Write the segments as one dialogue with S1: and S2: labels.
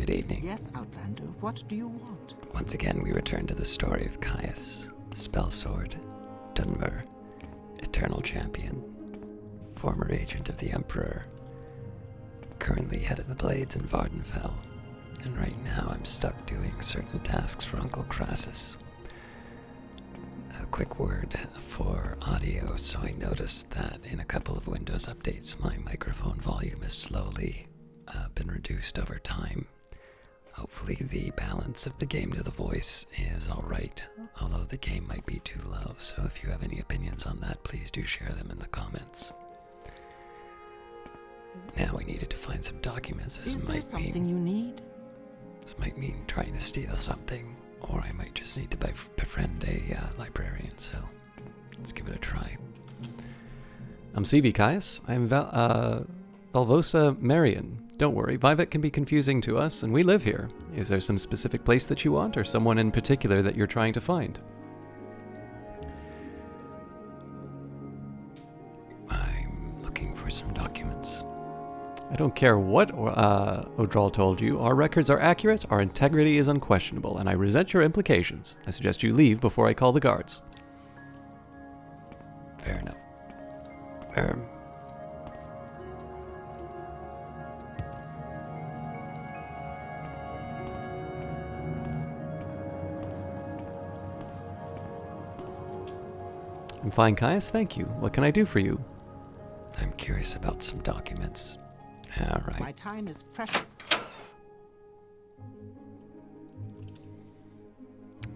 S1: Good evening.
S2: Yes, Outlander, what do you want?
S1: Once again, we return to the story of Caius, Spellsword, Dunmer, Eternal Champion, former agent of the Emperor, currently head of the Blades in Vardenfell, and right now I'm stuck doing certain tasks for Uncle Crassus. A quick word for audio, so I noticed that in a couple of Windows updates my microphone volume has slowly been reduced over time. Hopefully the balance of the game to the voice is alright, although the game might be too low, so if you have any opinions on that, please do share them in the comments. Now we needed to find some documents.
S2: Is there something you need?
S1: This might mean trying to steal something, or I might just need to befriend a librarian, so let's give it a try.
S3: I'm CV Caius. I'm Valvosa Marion. Don't worry, Vivet can be confusing to us, and we live here. Is there some specific place that you want, or someone in particular that you're trying to find?
S1: I'm looking for some documents.
S3: I don't care what Odral told you. Our records are accurate, our integrity is unquestionable, and I resent your implications. I suggest you leave before I call the guards.
S1: Fair enough.
S3: I'm fine, Caius, thank you. What can I do for you?
S1: I'm curious about some documents. All right.
S2: My time is precious.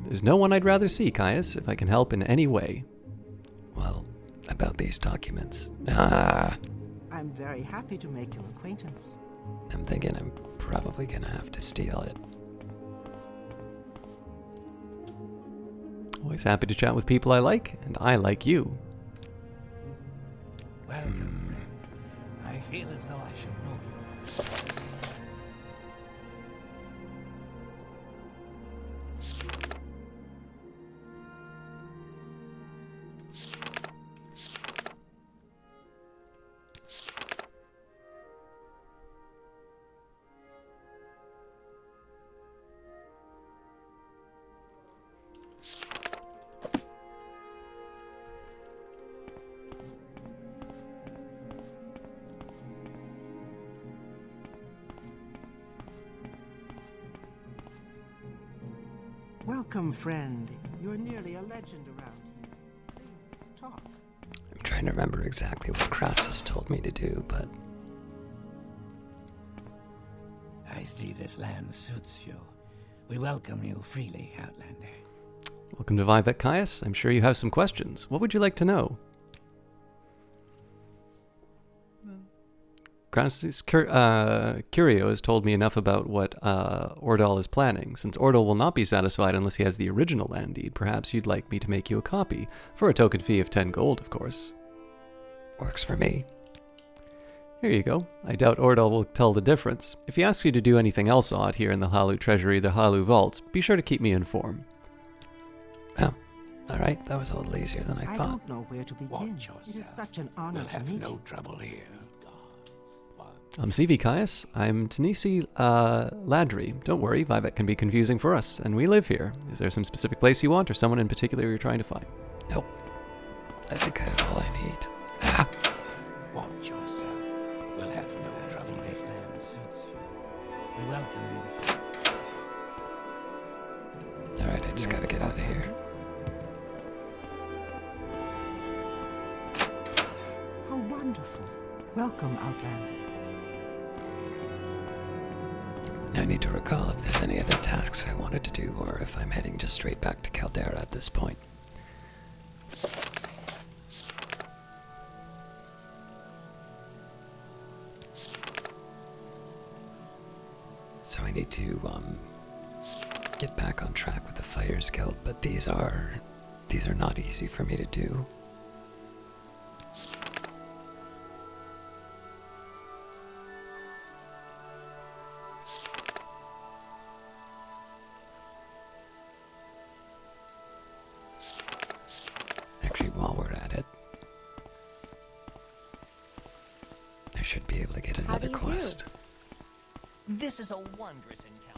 S3: There's no one I'd rather see, Caius, if I can help in any way.
S1: Well, about these documents.
S2: I'm very happy to make your acquaintance.
S1: I'm thinking I'm probably gonna have to steal it.
S3: Always happy to chat with people I like, and I like you.
S4: Welcome, friend. I feel as though I should know you.
S2: Welcome, friend. You're nearly a legend around here. Please, talk.
S1: I'm trying to remember exactly what Crassus told me to do, but...
S4: I see this land suits you. We welcome you freely, Outlander.
S3: Welcome to Vivet, Caius. I'm sure you have some questions. What would you like to know? Crassus Curio has told me enough about what Ordal is planning. Since Ordal will not be satisfied unless he has the original land deed, perhaps you'd like me to make you a copy, for a token fee of 10 gold, of course.
S1: Works for me.
S3: Here you go. I doubt Ordal will tell the difference. If he asks you to do anything else odd here in the Hlaalu Treasury, the Hlaalu Vaults, be sure to keep me informed.
S1: Oh, alright, that was a little easier than I thought.
S2: I don't know where to begin. It is such an honor
S4: We'll
S2: to
S4: have
S2: meet
S4: no
S2: you.
S4: trouble here.
S3: I'm CV Caius. I'm Tanisi Ladry. Don't worry, Vivet can be confusing for us, and we live here. Is there some specific place you want, or someone in particular you're trying to find?
S1: Nope. I think I have all I need.
S4: Watch yourself. We'll have no trouble. This land suits you. We welcome you.
S1: Alright, I just gotta get out of here.
S2: How wonderful. Welcome, Outlander.
S1: Now I need to recall if there's any other tasks I wanted to do, or if I'm heading just straight back to Caldera at this point. So I need to get back on track with the Fighters Guild, but these are not easy for me to do. Actually, while we're at it, I should be able to get another quest.
S5: This is a wondrous encounter.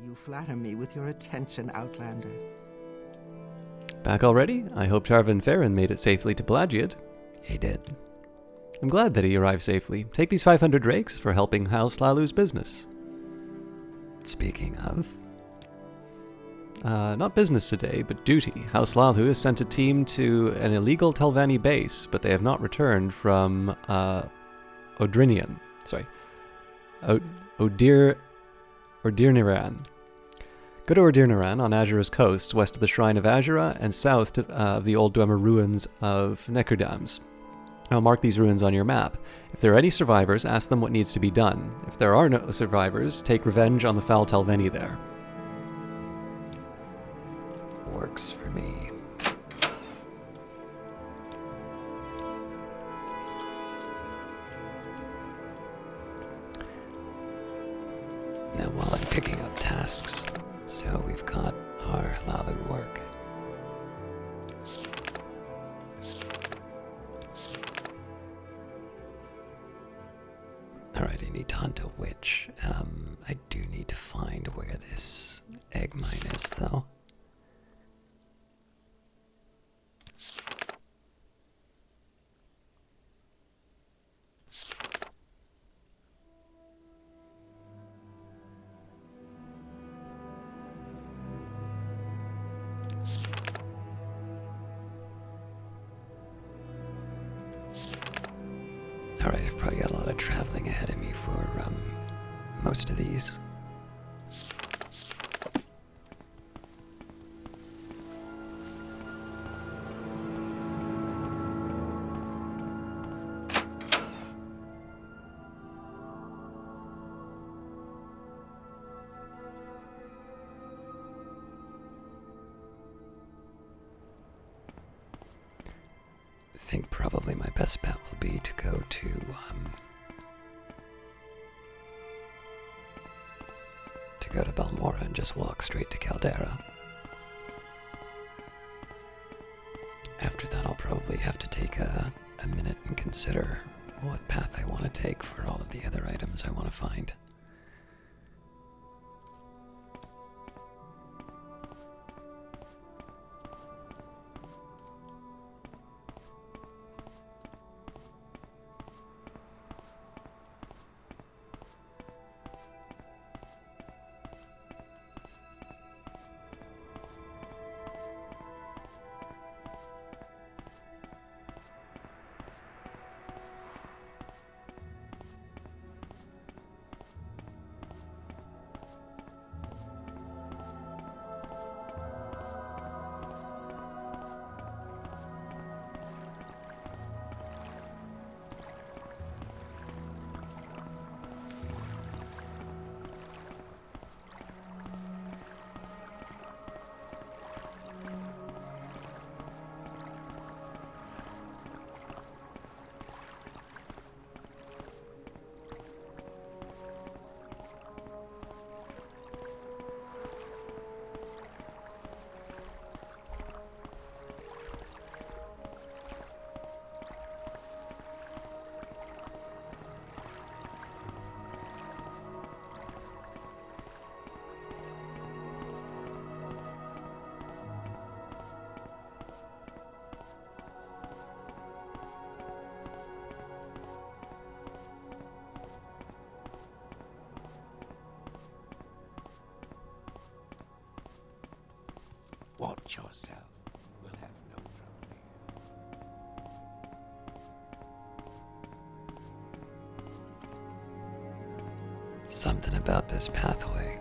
S2: You flatter me with your attention, Outlander.
S3: Back already? I hope Tarvin Farron made it safely to Pelagiad.
S1: He did.
S3: I'm glad that he arrived safely. Take these 500 rakes for helping House Hlaalu's business.
S1: Speaking of,
S3: Not business today, but duty. House Hlaalu has sent a team to an illegal Telvanni base, but they have not returned from Odrinian. Sorry. Odirniran. Go to Odirniran on Azura's coast, west of the Shrine of Azura, and south of the old Dwemer ruins of Necrodams. I'll mark these ruins on your map. If there are any survivors, ask them what needs to be done. If there are no survivors, take revenge on the foul Telvanni there.
S1: works for me. Now while I'm picking up tasks, so we've got our Hlaalu work. Alright, I need to hunt a witch. I do need to find where this egg mine is, though. Alright, I've probably got a lot of traveling ahead of me for most of these. I think probably my best bet will be to go to Balmora and just walk straight to Caldera. After that, I'll probably have to take a minute and consider what path I want to take for all of the other items I want to find.
S4: Watch yourself. We'll have no trouble here.
S1: Something about this pathway.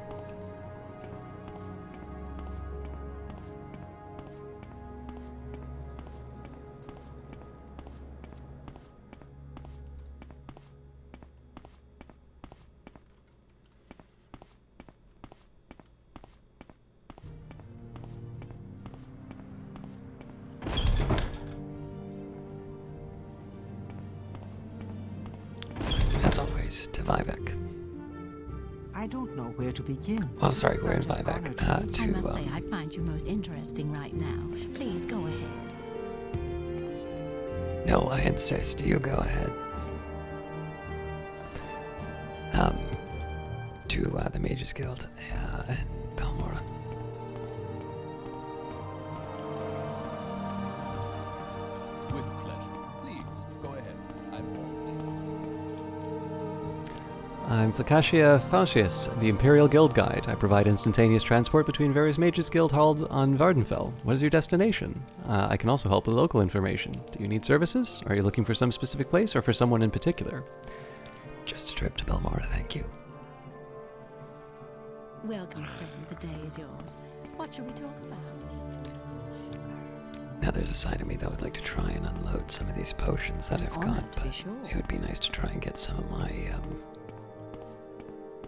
S1: As always, to Vivek.
S2: I don't know where to begin.
S1: Oh, sorry, we're in
S2: Such an honor
S1: Vivek.
S2: to
S5: I must say,
S1: To
S5: I find you most interesting right now. Please go ahead.
S1: no, I insist. You go ahead. to the Mages Guild in Balmora.
S4: With pleasure. Please, go ahead. I'm all
S3: I'm Flakasia Fauscius, the Imperial Guild Guide. I provide instantaneous transport between various Mages Guild halls on Vardenfell. What is your destination? I can also help with local information. Do you need services? Are you looking for some specific place or for someone in particular?
S1: Just a trip to Balmora, thank you.
S5: Welcome, friend. The day is yours. What shall we talk about?
S1: Now there's a side of me that would like to try and unload some of these potions that I've
S5: Honored
S1: got,
S5: to be
S1: but
S5: sure.
S1: it would be nice to try and get some of my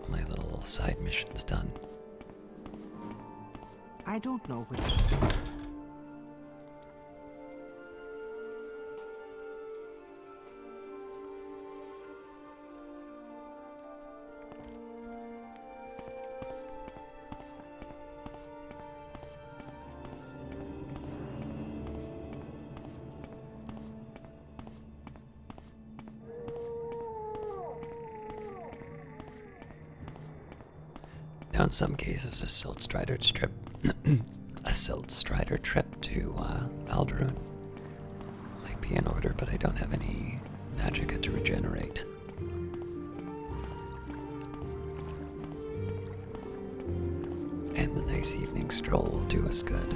S1: my little side missions done.
S2: I don't know what.
S1: Now, in some cases, a Silt Strider trip, a Silt Strider trip to Alderun might be in order, but I don't have any magicka to regenerate. And the nice evening stroll will do us good.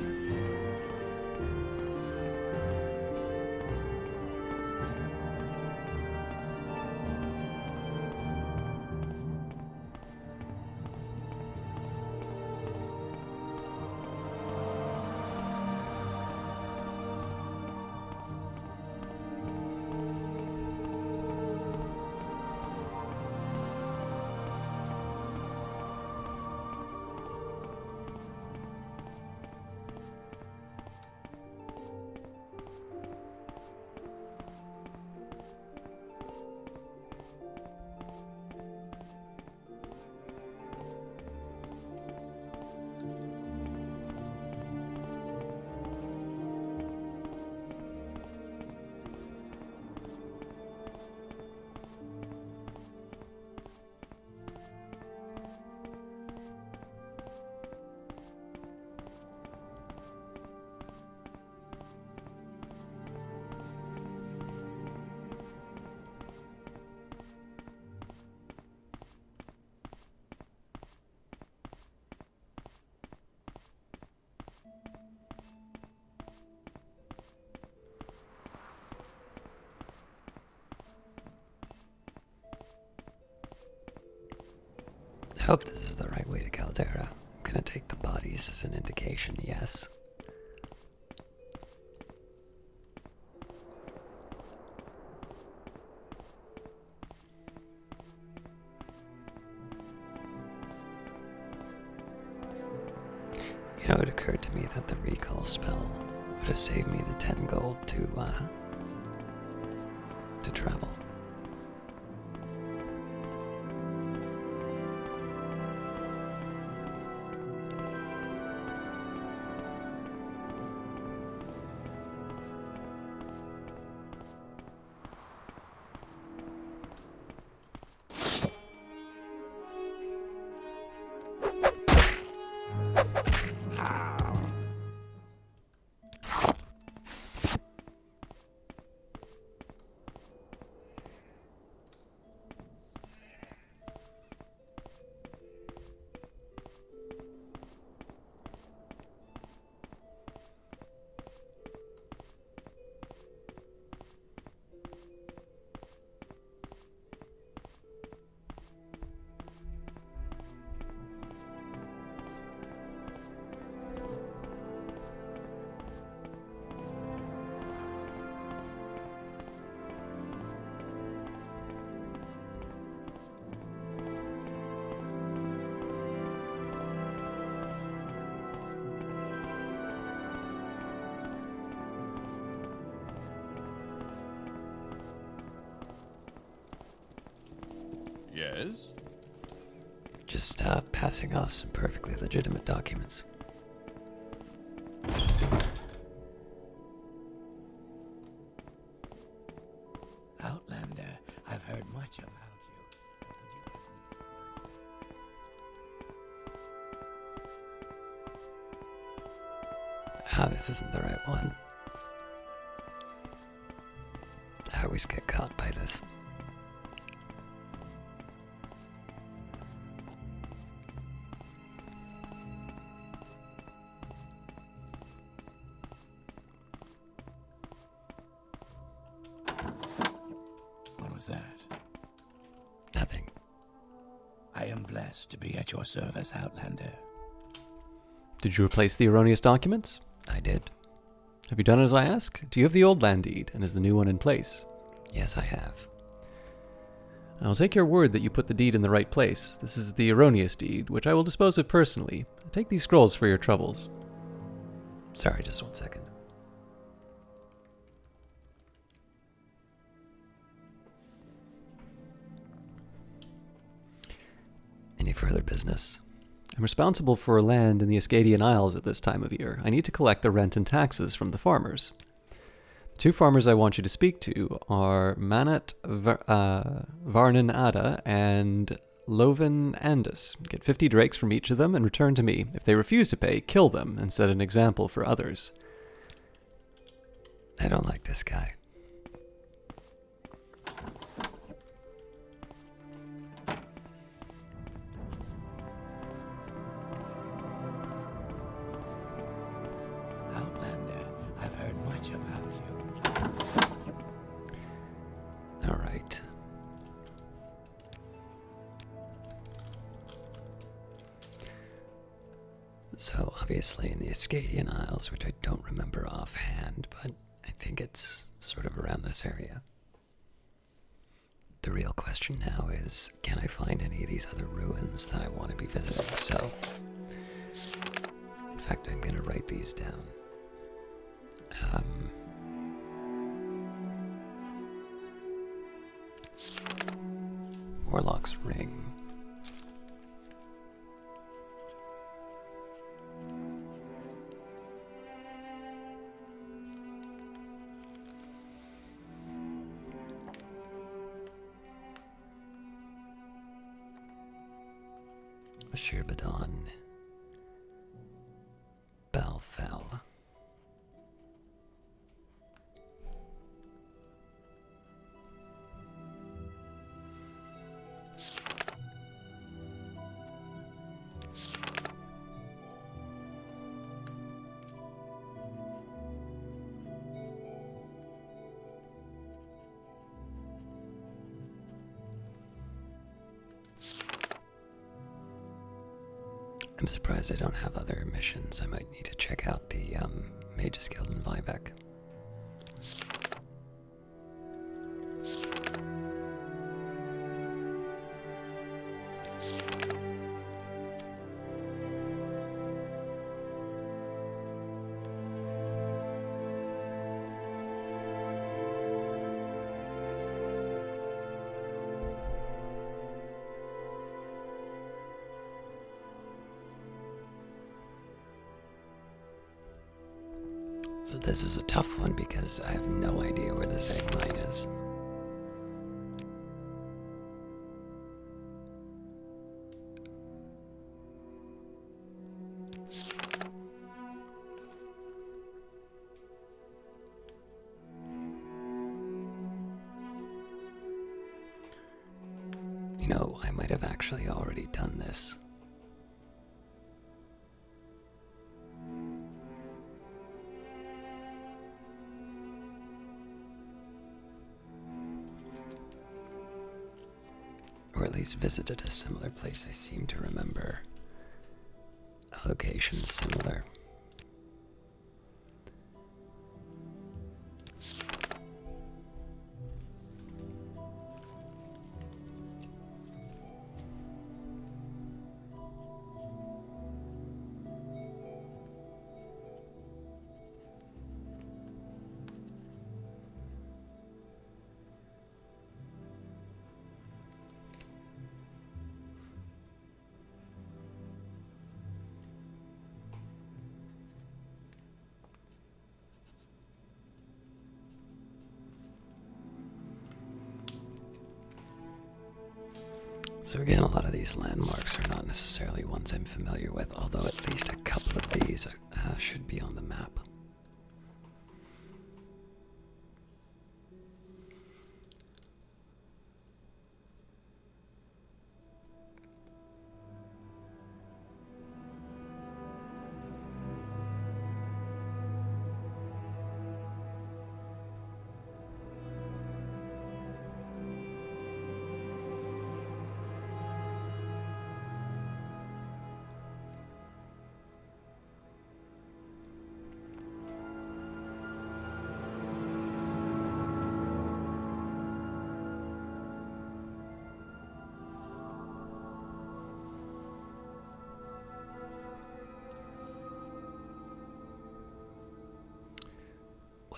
S1: I hope this is the right way to Caldera. I'm gonna take the bodies as an indication, yes. You know, it occurred to me that the recall spell would have saved me the 10 gold to travel.
S4: Yes?
S1: Just passing off some perfectly legitimate documents.
S6: Outlander, I've heard much about you. Would you give me my service?
S1: Ah, this isn't the right one. I always get caught by this.
S4: What was that?
S1: Nothing.
S4: I am blessed to be at your service, Outlander.
S3: Did you replace the erroneous documents?
S1: I did.
S3: Have you done as I ask? Do you have the old land deed, and is the new one in place?
S1: Yes, I have.
S3: I'll take your word that you put the deed in the right place. This is the erroneous deed, which I will dispose of personally. Take these scrolls for your troubles.
S1: Sorry, just 1 second. Any further business?
S3: I'm responsible for land in the Ascadian Isles at this time of year. I need to collect the rent and taxes from the farmers. The 2 farmers I want you to speak to are Manat Varnan Ada and Loven Andus. Get 50 drakes from each of them and return to me. If they refuse to pay, kill them and set an example for others.
S1: I don't like this guy.
S4: Outlander, I've heard much about you.
S1: All right. So, obviously in the Ascadian Isles, which I don't remember offhand, but I think it's sort of around this area. The real question now is, can I find any of these other ruins that I want to be visiting? So, in fact, I'm going to write these down. Warlock's Ring. Shirbadan. Balfell. I'm surprised I don't have other missions. I might need to check out the Mage's Guild in Vivek. So this is a tough one because I have no idea where this egg mine is. You know, I might have actually already done this. Or at least visited a similar place. I seem to remember a location similar. So again, a lot of these landmarks are not necessarily ones I'm familiar with, although at least a couple of these should be on the map.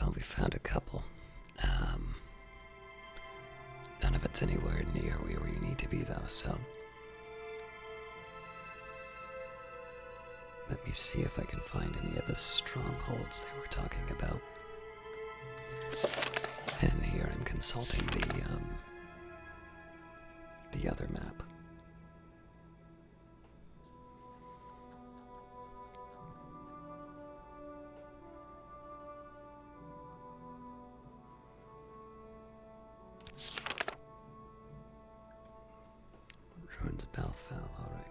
S1: Well, we found a couple. None of it's anywhere near where you need to be, though, so... Let me see if I can find any of the strongholds they were talking about. And here I'm consulting the other map. Ruins of Balfell, alright.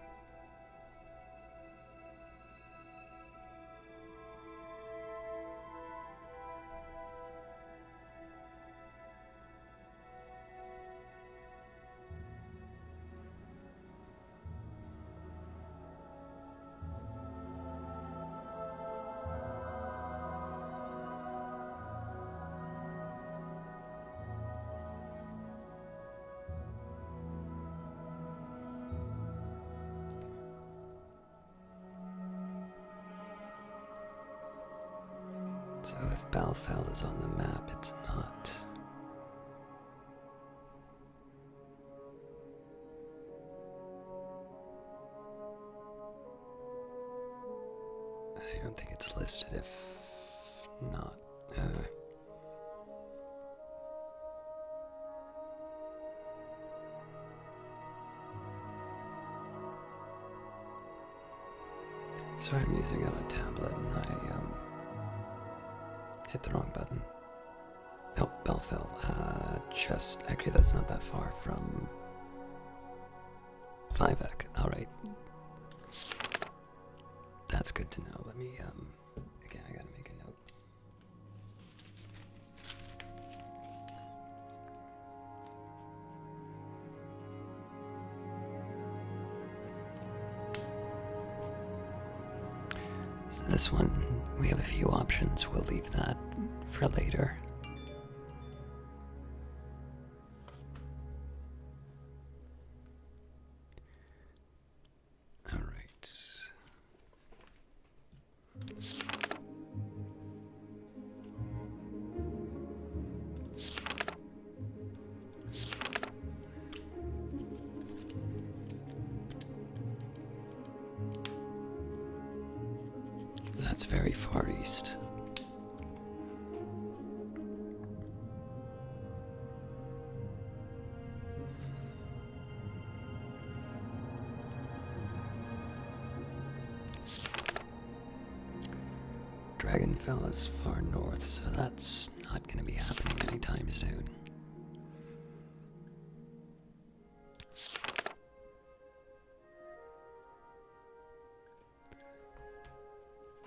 S1: So if Balfell is on the map, it's not. I don't think it's listed if not. Sorry, I'm using it on a tablet and I hit the wrong button. Oh, Balfell. Actually, that's not that far from Vivek. Alright. That's good to know. Let me, again, I gotta make a note. So this one, we have a few options. We'll leave that for later. All right. That's very far east. Dragonfell is far north, so that's not going to be happening anytime soon.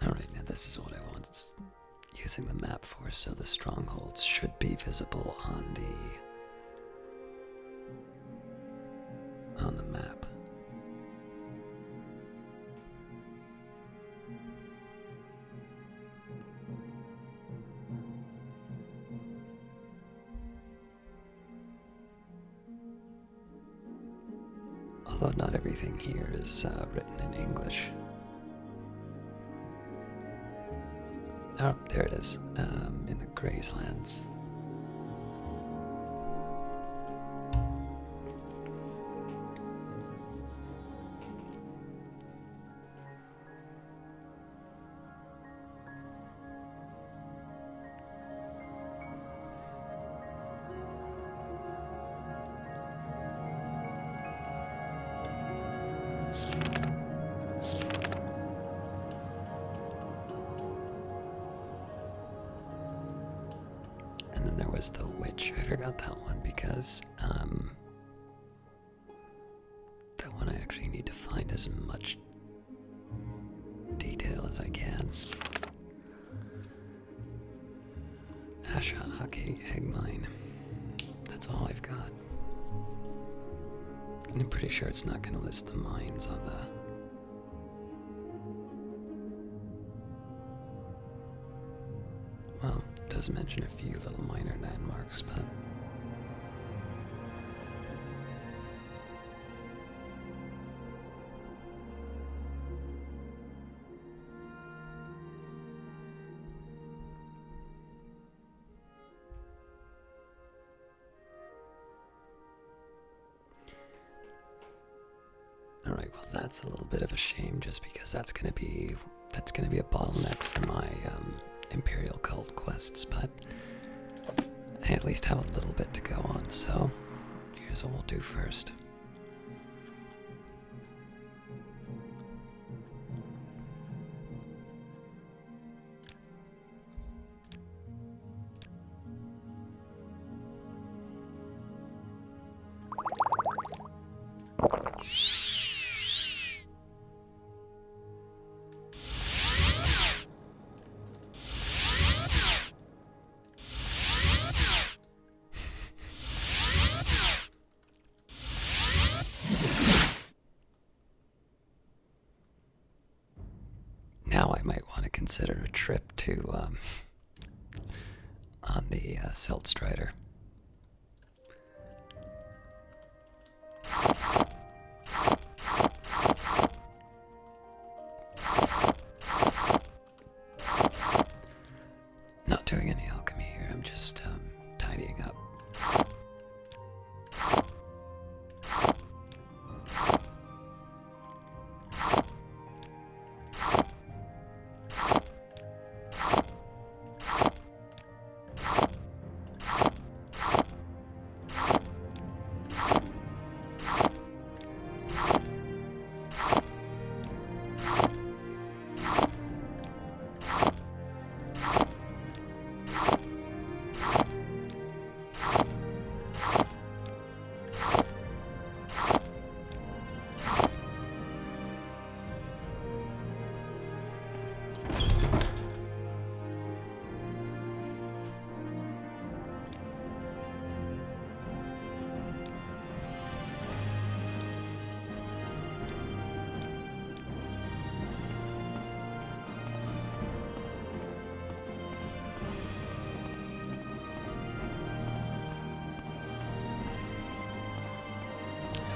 S1: Alright, now this is what I want using the map for, so the strongholds should be visible on the map. Although not everything here is written in English. Oh, there it is, in the Grayslands. And then there was the witch. I forgot that one because that one I actually need to find as much detail as I can. Asha Ake Egg Mine. That's all I've got. And I'm pretty sure it's not going to list the mines on the... Well, it does mention a few little minor landmarks, but... Alright, well that's a little bit of a shame just because that's gonna be a bottleneck for my Imperial Cult quests, but I at least have a little bit to go on, so here's what we'll do first. Now I might want to consider a trip to, on the Silt Strider. Not doing any alchemy here, I'm just tidying up.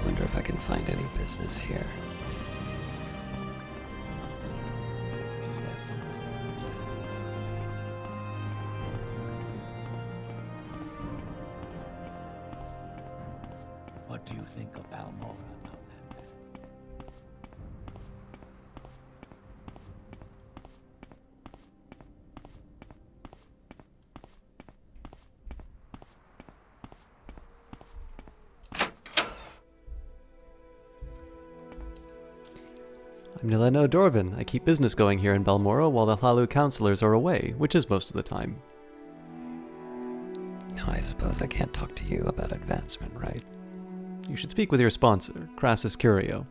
S1: I wonder if I can find any business here.
S4: Is there something? What do you think of Balmora about that?
S3: I'm Nileno Dorvin. I keep business going here in Balmora while the Hlaalu counselors are away, which is most of the time.
S1: No, I suppose I can't talk to you about advancement, right?
S3: You should speak with your sponsor, Crassus Curio.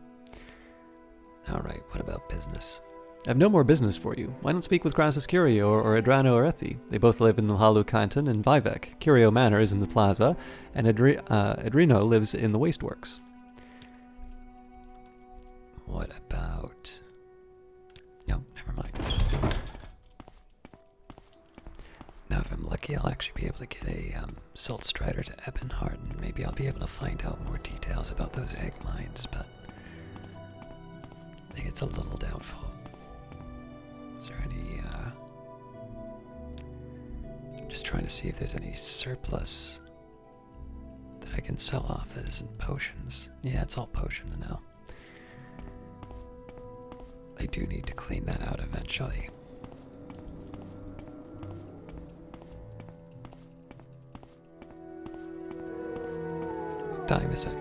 S1: Alright, what about business?
S3: I have no more business for you. Why don't speak with Crassus Curio or Adrano Arethi? They both live in the Hlaalu Canton and Vivek. Curio Manor is in the plaza, and Adreno lives in the Wasteworks.
S1: What about... No, never mind. Now if I'm lucky, I'll actually be able to get a Salt Strider to Ebonheart, and maybe I'll be able to find out more details about those egg mines, but I think it's a little doubtful. Is there any, just trying to see if there's any surplus that I can sell off that isn't potions. Yeah, it's all potions now. I do need to clean that out eventually. What time is it?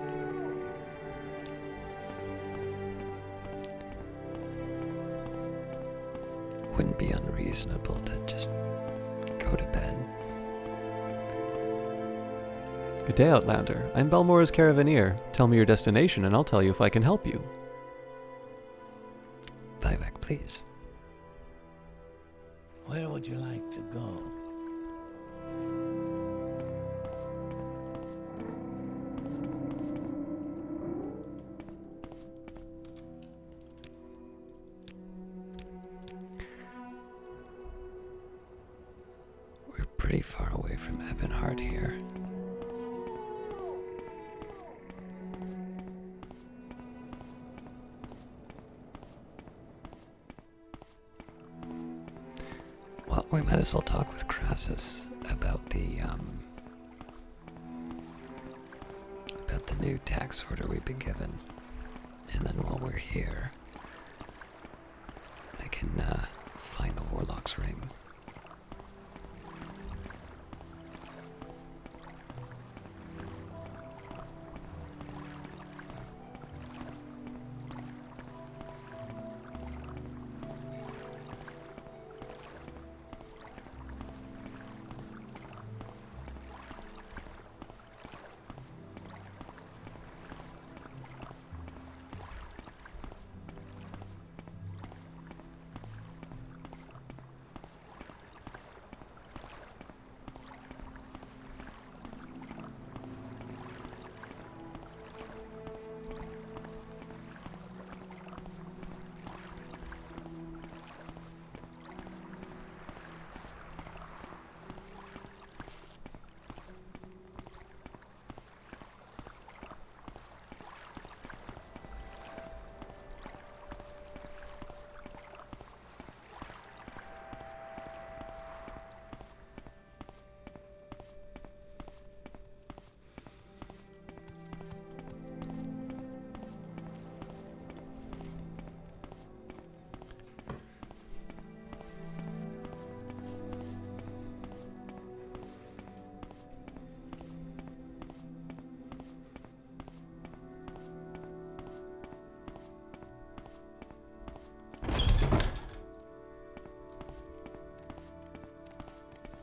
S1: Wouldn't be unreasonable to just go to bed.
S3: Good day, Outlander. I'm Balmora's Caravaneer. Tell me your destination and I'll tell you if I can help you.
S1: Vivek, please.
S4: Where would you like to go?
S1: We're pretty far away from Ebonheart here. Well, we might as well talk with Crassus about the new tax order we've been given. And then while we're here, I can find the Warlock's ring.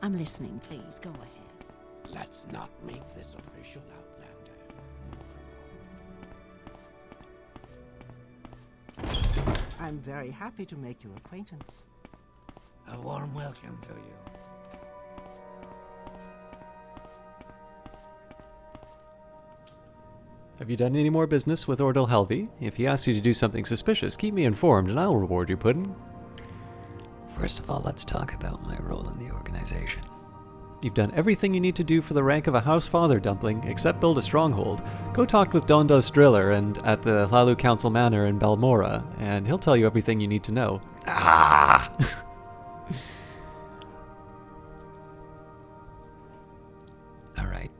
S5: I'm listening, please. Go ahead.
S4: Let's not make this official, Outlander.
S2: I'm very happy to make your acquaintance.
S4: A warm welcome to you.
S3: Have you done any more business with Ordal Helvi? If he asks you to do something suspicious, keep me informed and I'll reward you, Puddin'.
S1: First of all, let's talk about my role in the organization.
S3: You've done everything you need to do for the rank of a House Father, Dumpling, except build a stronghold. Go talk with Dondos Driller and at the Hlaalu Council Manor in Balmora, and he'll tell you everything you need to know.
S1: Ah! Alright.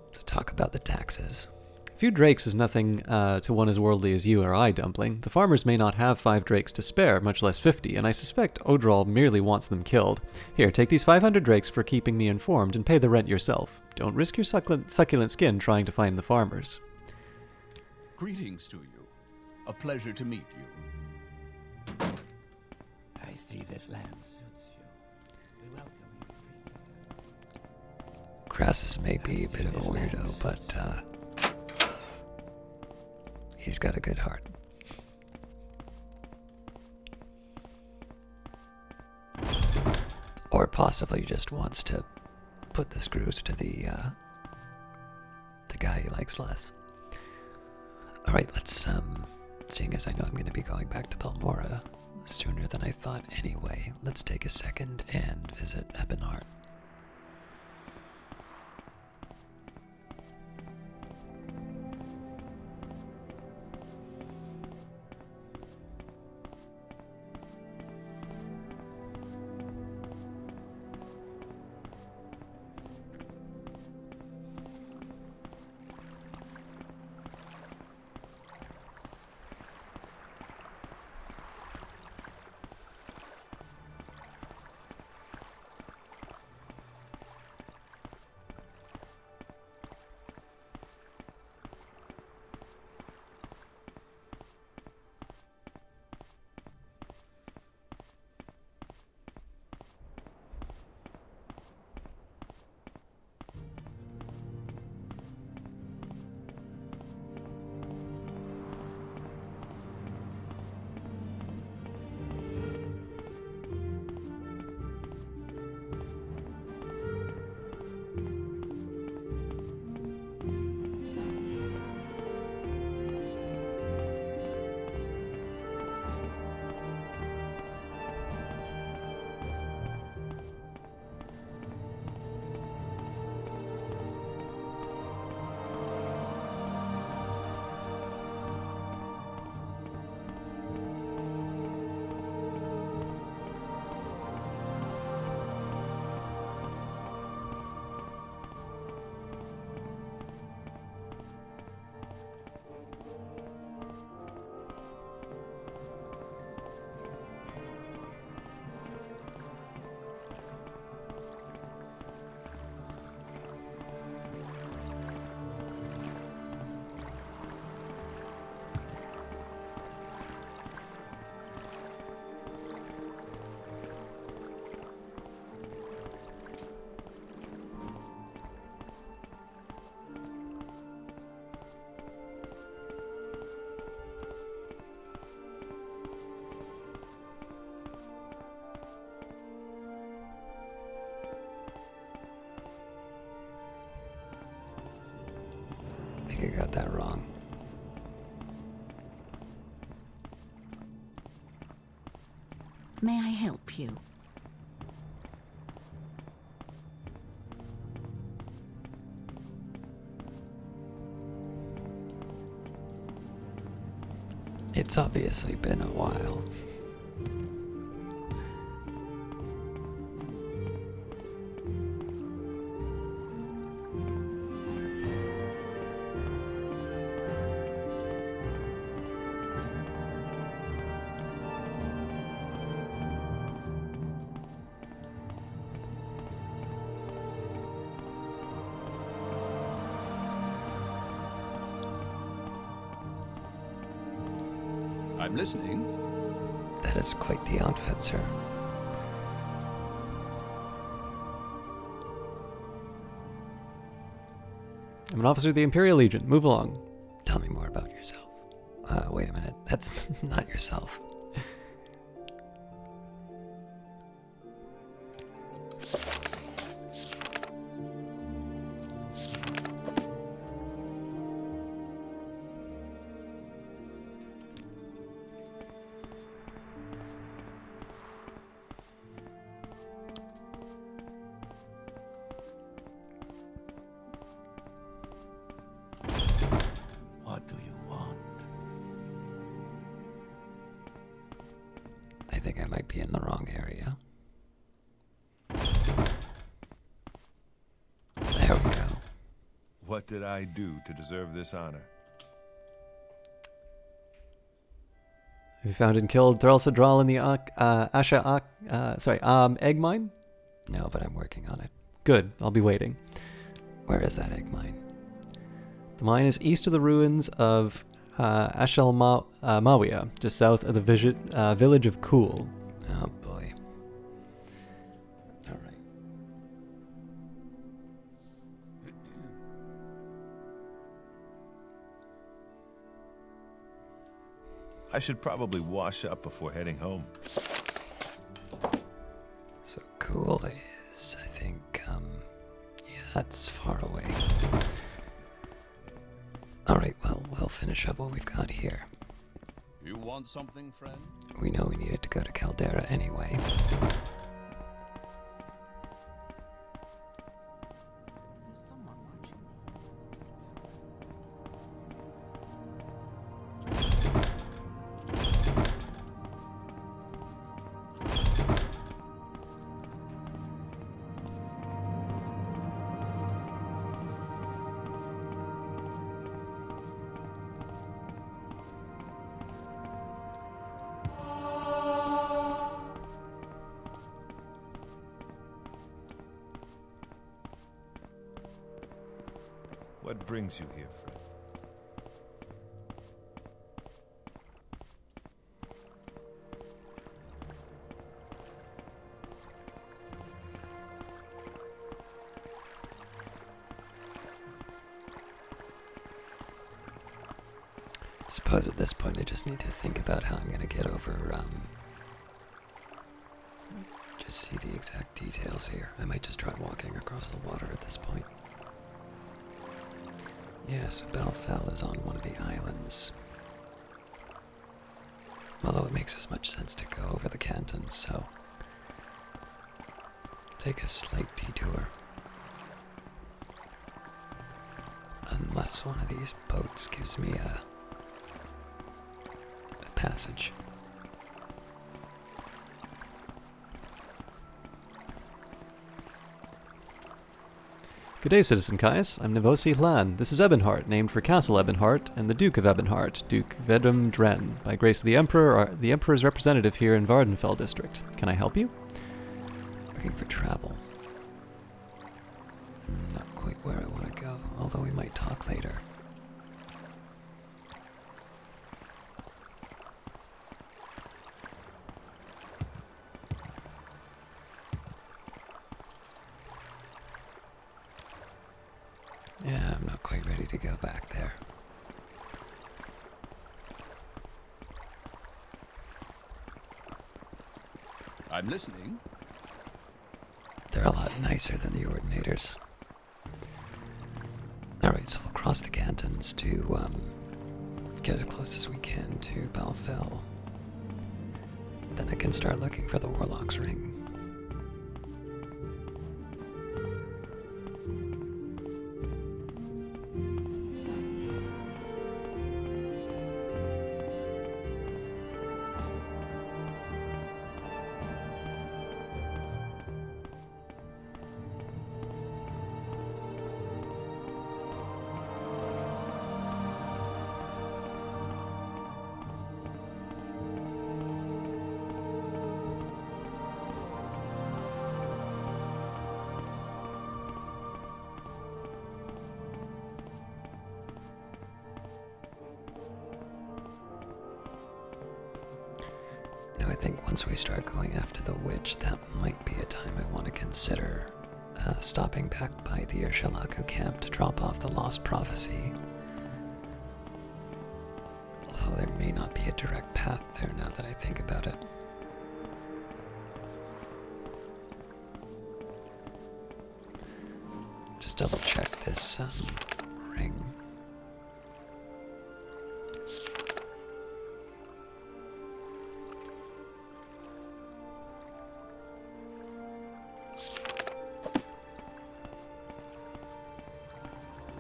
S1: Let's talk about the taxes.
S3: A few drakes is nothing to one as worldly as you or I, Dumpling. The farmers may not have 5 drakes to spare, much less 50, and I suspect Odral merely wants them killed. Here, take these 500 drakes for keeping me informed and pay the rent yourself. Don't risk your succulent skin trying to find the farmers.
S6: Greetings to you. A pleasure to meet you.
S4: I see this land suits you. We welcome you.
S1: Crassus may be a bit of a weirdo, but he's got a good heart. Or possibly just wants to put the screws to the guy he likes less. Alright, let's, seeing as I know I'm going to be going back to Balmora sooner than I thought anyway, let's take a second and visit Ebonheart. think I got that wrong.
S5: May I help you?
S1: It's obviously been a while.
S6: I'm listening.
S1: That is quite the outfit, sir.
S3: I'm an officer of the Imperial Legion. Move along.
S1: Tell me more about yourself. Wait a minute. That's not yourself.
S4: What do you want?
S1: I think I might be in the wrong area. There we go.
S7: What did I do to deserve this honor?
S3: Have you found and killed Thrall Sadral in the egg mine?
S1: No, but I'm working on it.
S3: Good. I'll be waiting.
S1: Where is that egg mine?
S3: The mine is east of the ruins of Mawia, just south of the village of Cool.
S1: Oh boy. Alright.
S7: I should probably wash up before heading home.
S1: So Cool is, I think, yeah, that's far away. Alright, well, we'll finish up what we've got here.
S6: You want something, friend?
S1: We know we needed to go to Caldera anyway.
S2: There's someone watching me.
S7: What brings you here, friend?
S1: Suppose at this point I just need to think about how I'm gonna get over, just see the exact details here. I might just try walking across the water at this point. Yeah, so Belfell is on one of the islands. Although it makes as much sense to go over the canton, so take a slight detour. Unless one of these boats gives me a passage.
S3: Good day, Citizen Caius. I'm Nevosi Hlan. This is Ebonheart, named for Castle Ebonheart and the Duke of Ebonheart, Duke Vedum Dren. By grace of the Emperor, the Emperor's representative here in Vardenfell district. Can I help you?
S1: Looking for travel. Not quite where I want to go, although we might talk later. Yeah, I'm not quite ready to go back there.
S6: I'm listening.
S1: They're a lot nicer than the Ordinators. Alright, so we'll cross the cantons to get as close as we can to Balfell. Then I can start looking for the Warlock's Ring. I think once we start going after the witch, that might be a time I want to consider stopping back by the House Hlaalu camp to drop off the Lost Prophecy. Although there may not be a direct path there now that I think about it. Just double check this ring.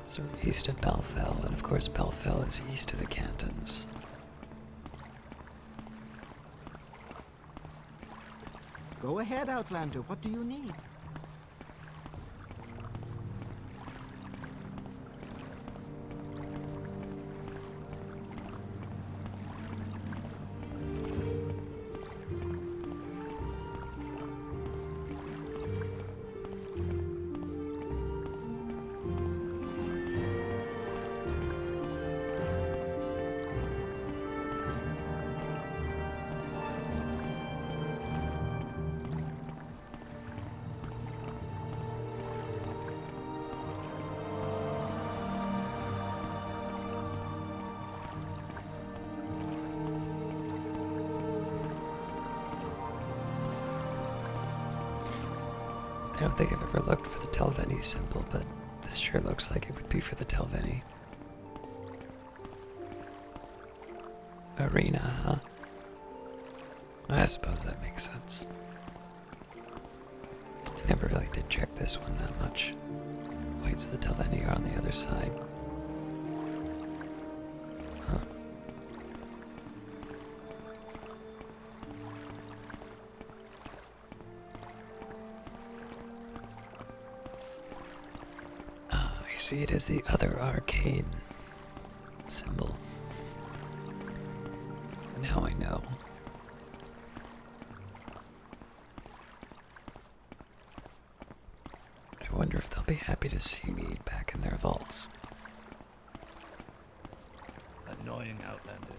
S1: So we're east of Balfell, and of course Balfell is east of the cantons.
S2: Go ahead, Outlander. What do you need?
S1: I don't think I've ever looked for the Telveni symbol, but this sure looks like it would be for the Telveni. Arena, huh? I suppose that makes sense. I never really did check this one that much. Wait, so the Telveni are on the other side. Huh. I see it as the other arcane symbol. Now I know. I wonder if they'll be happy to see me back in their vaults.
S4: Annoying Outlander.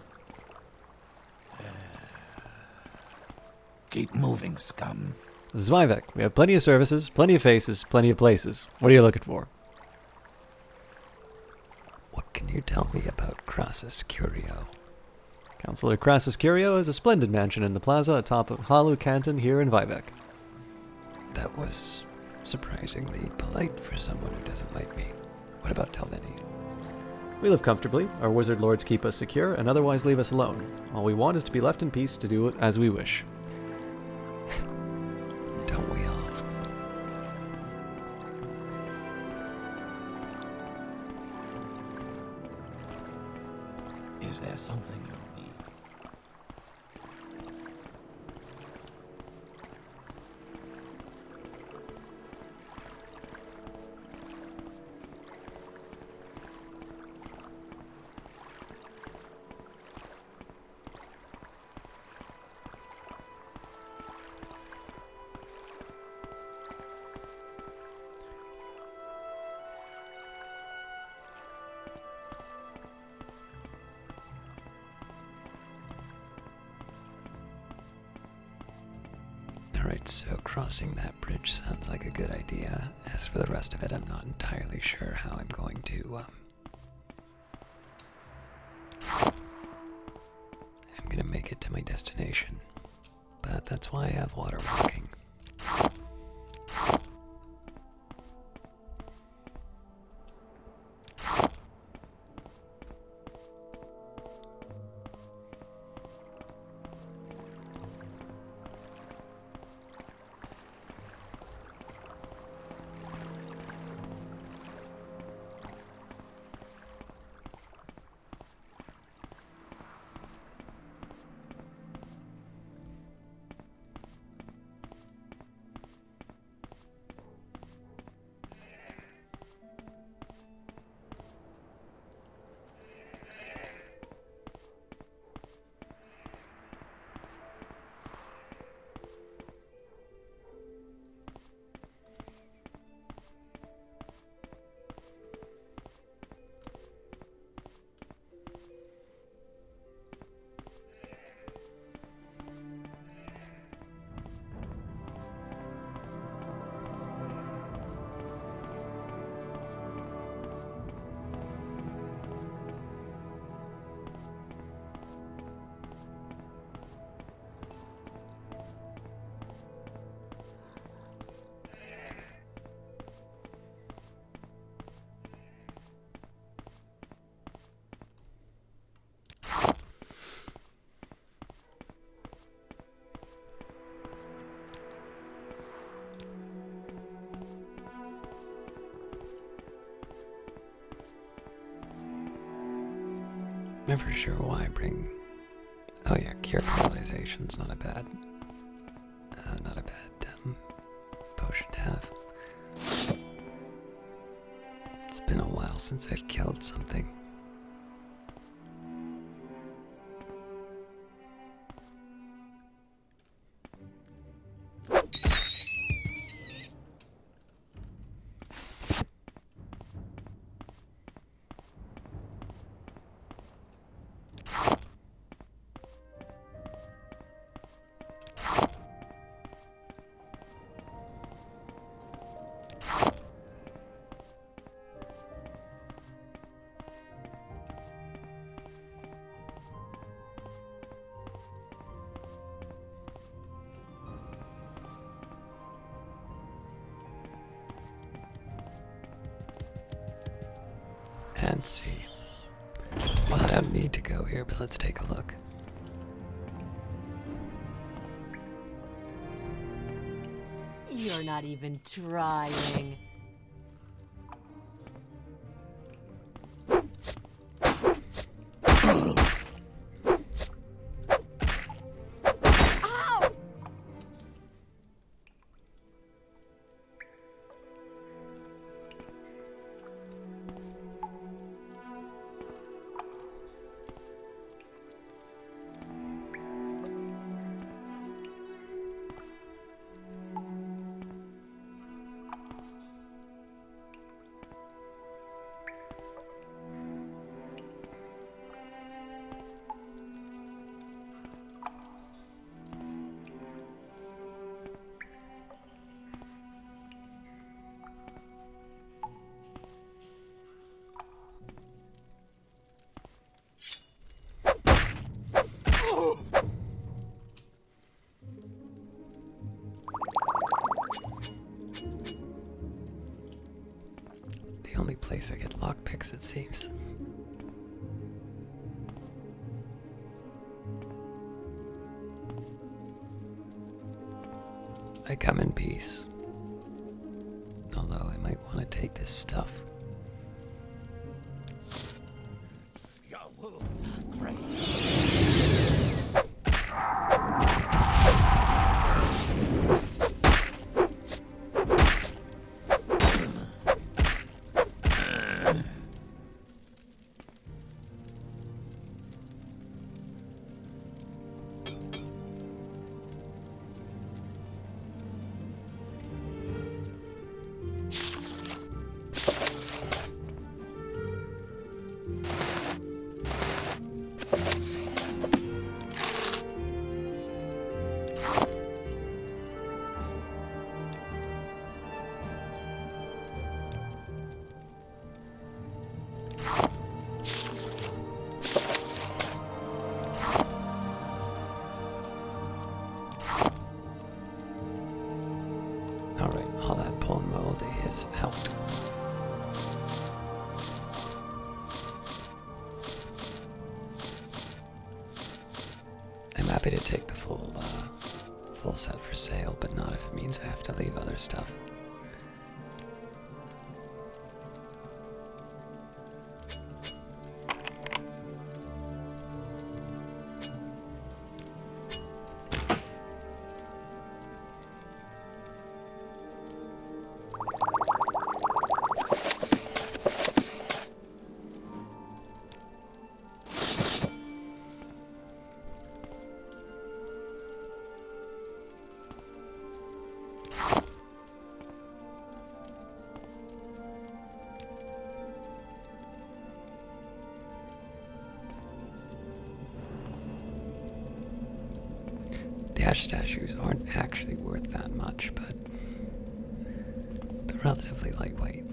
S4: Keep moving, scum.
S3: Zwivek, we have plenty of services, plenty of faces, plenty of places. What are you looking for?
S1: What can you tell me about Crassus Curio?
S3: Councillor Crassus Curio is a splendid mansion in the plaza atop of Hlaalu Canton here in Vivek.
S1: That was surprisingly polite for someone who doesn't like me. What about Telveni?
S3: We live comfortably, our wizard lords keep us secure, and otherwise leave us alone. All we want is to be left in peace to do it as we wish.
S1: Don't we all?
S4: Is there something you need?
S1: Alright, so crossing that bridge sounds like a good idea. As for the rest of it, I'm not entirely sure how I'm going to, I'm gonna make it to my destination. But that's why I have water walking. Never sure why I bring... Oh yeah, cure paralyzation's not a bad... potion to have. It's been a while since I've killed something. And see. Well, I don't need to go here, but let's take a look.
S8: You're not even trying.
S1: The only place I get lockpicks, it seems. I come in peace. Although I might want to take this stuff.
S4: Your wounds are great.
S1: Alright, all that bone mold is out. I'm happy to take the full set for sale, but not if it means I have to leave other stuff. The ash statues aren't actually worth that much, but they're relatively lightweight.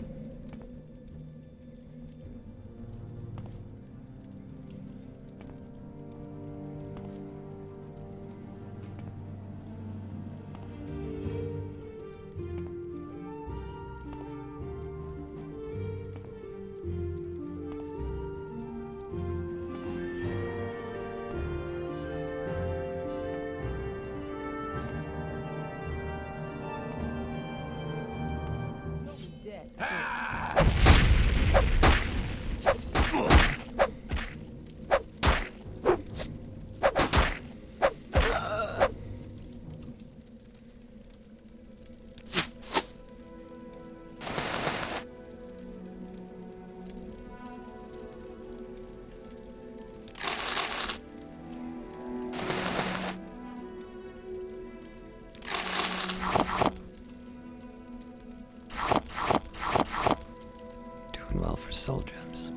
S1: for soul gems.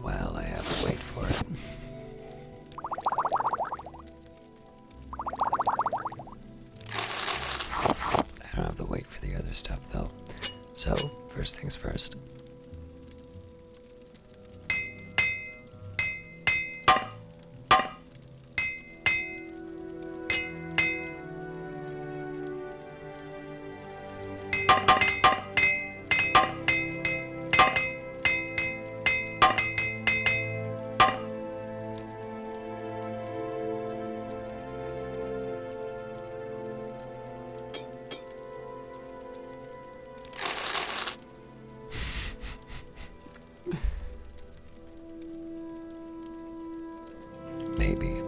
S1: Well, I have to wait for it. I don't have to wait for the other stuff, though. So, first things first. Maybe.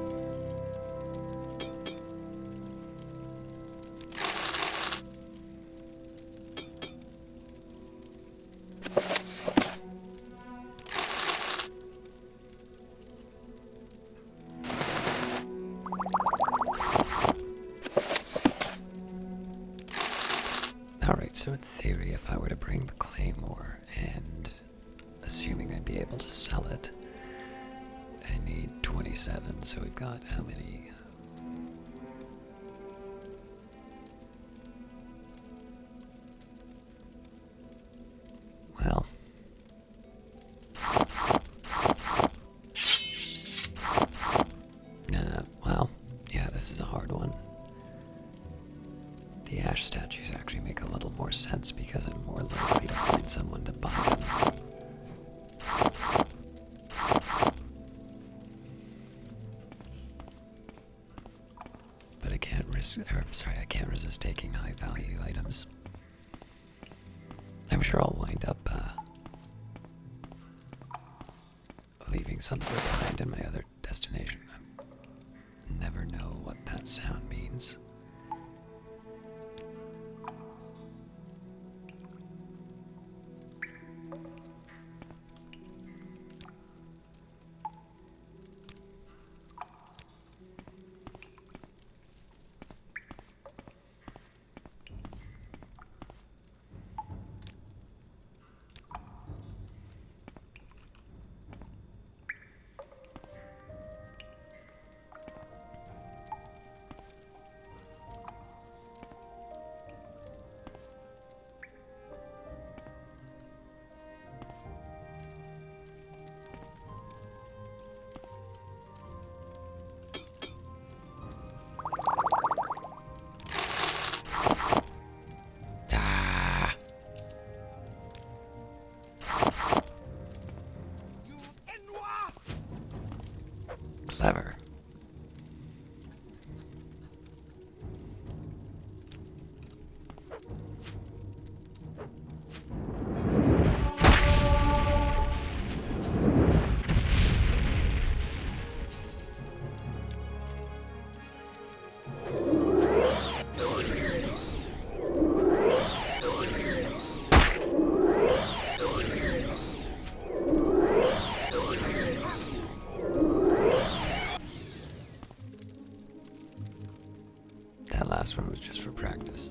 S1: Alright, so in theory, if I were to bring the claymore, and assuming I'd be able to sell it, I need 27, so we've got how many? Well. Well, yeah, this is a hard one. The ash statues actually make a little more sense because I'm more likely to find someone to buy them. But I can't I can't resist taking high value items. I'm sure I'll wind up leaving something behind in my other destination. I never know what that sound means. Clever. That last one was just for practice.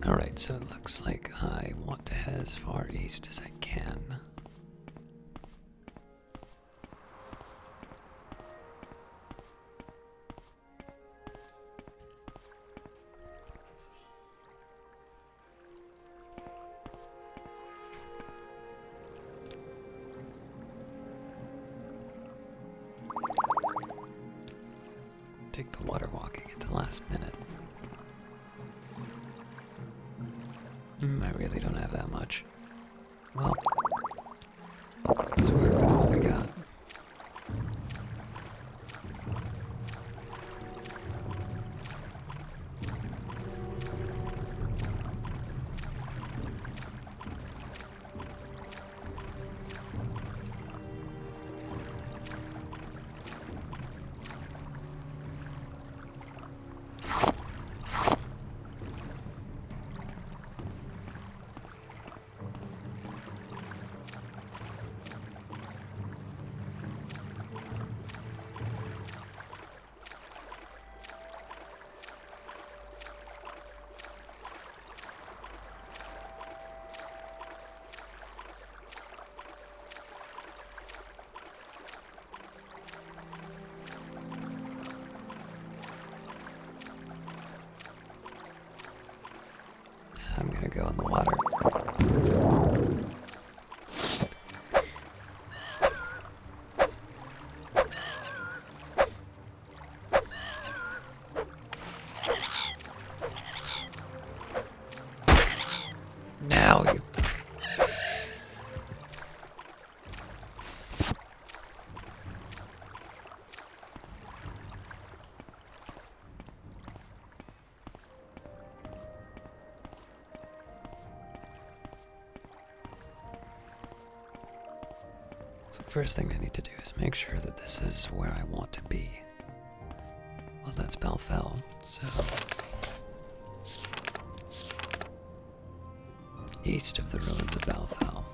S1: Alright, so it looks like I want to head as far east as I can. take the water walking at the last minute. I really don't have that much. Well, let's work with what we got. I'm gonna go in the water. Now you... So the first thing I need to do is make sure that this is where I want to be. Well, that's Balfell, so... east of the ruins of Balfell.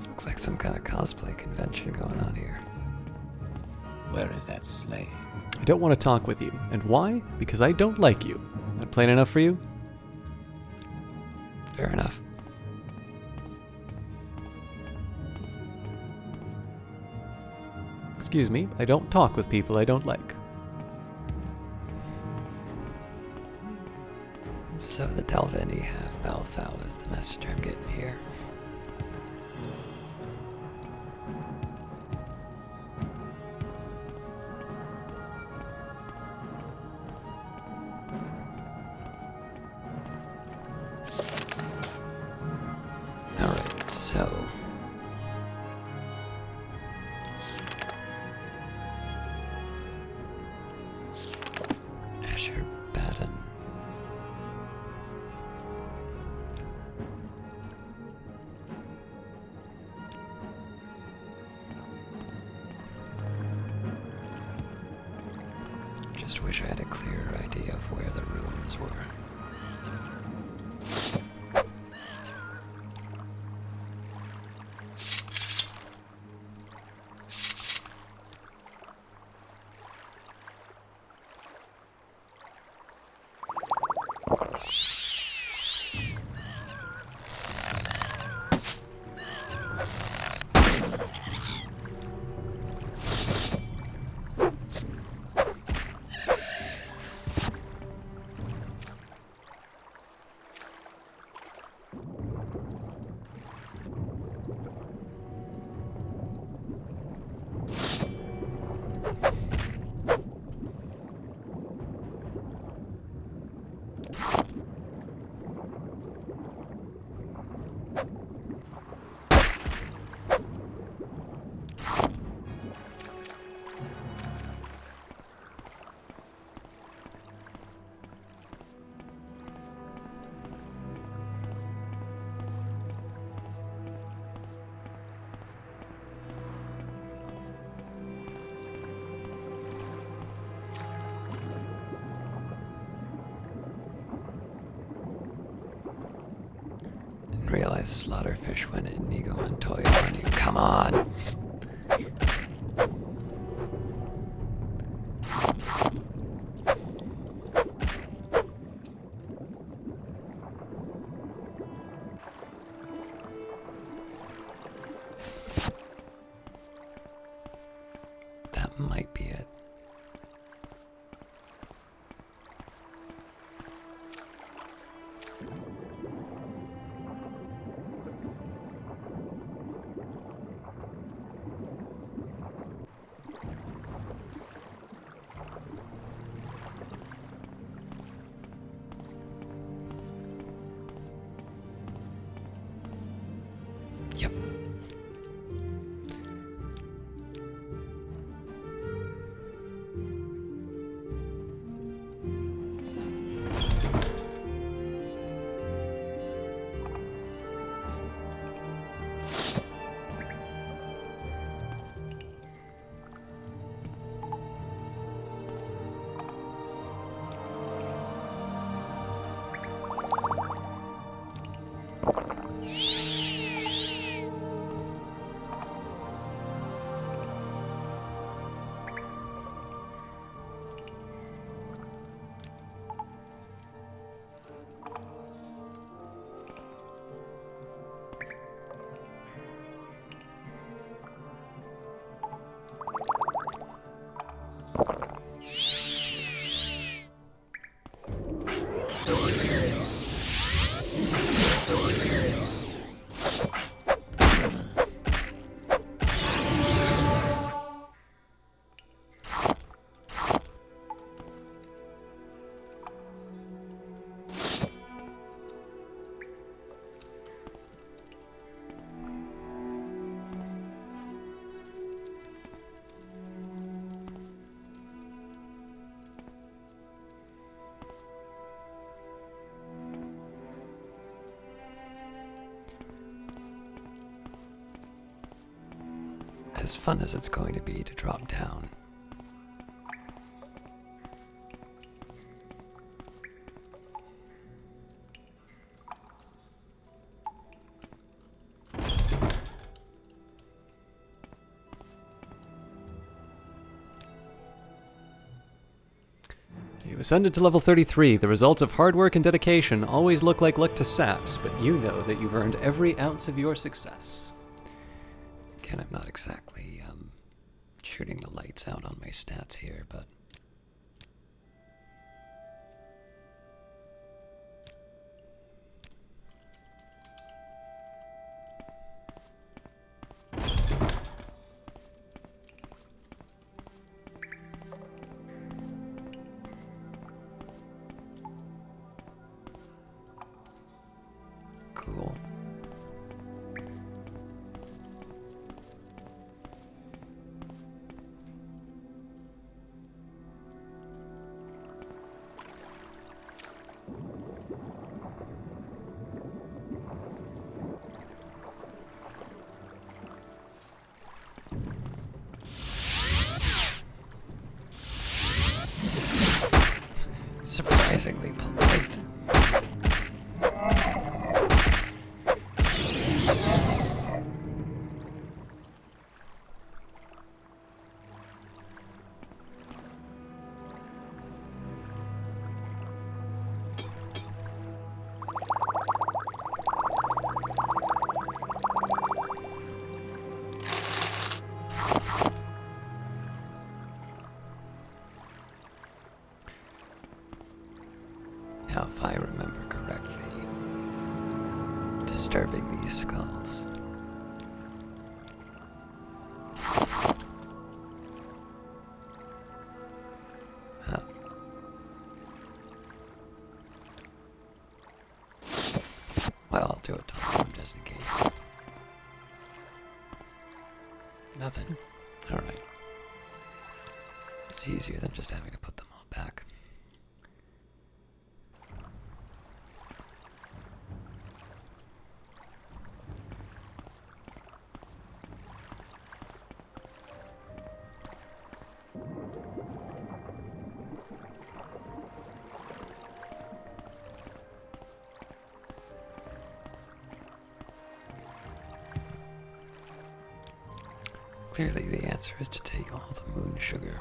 S1: Looks like some kind of cosplay convention going on here.
S4: Where is that slave?
S3: I don't want to talk with you. And why? Because I don't like you. That plain enough for you?
S1: Fair enough.
S3: Excuse me, I don't talk with people I don't like.
S1: So the Delvini have Balfell is the message I'm getting here. Alright, so... Asher Batten. Just wish I had a clearer idea of where the ruins were. didn't realize Slaughterfish went Inigo Montoya on you. Come on! That might be it. Yep. As fun as it's going to be to drop down.
S3: You've ascended to level 33. The results of hard work and dedication always look like luck to saps, but you know that you've earned every ounce of your success.
S1: Again, I'm not exactly shooting the lights out on my stats here, but cool. Surprisingly polite. Now, if I remember correctly, disturbing these skulls. Huh. Well, I'll do it to them just in case. Nothing. Alright. It's easier than just having to put them all back. Clearly the answer is to take all the moon sugar.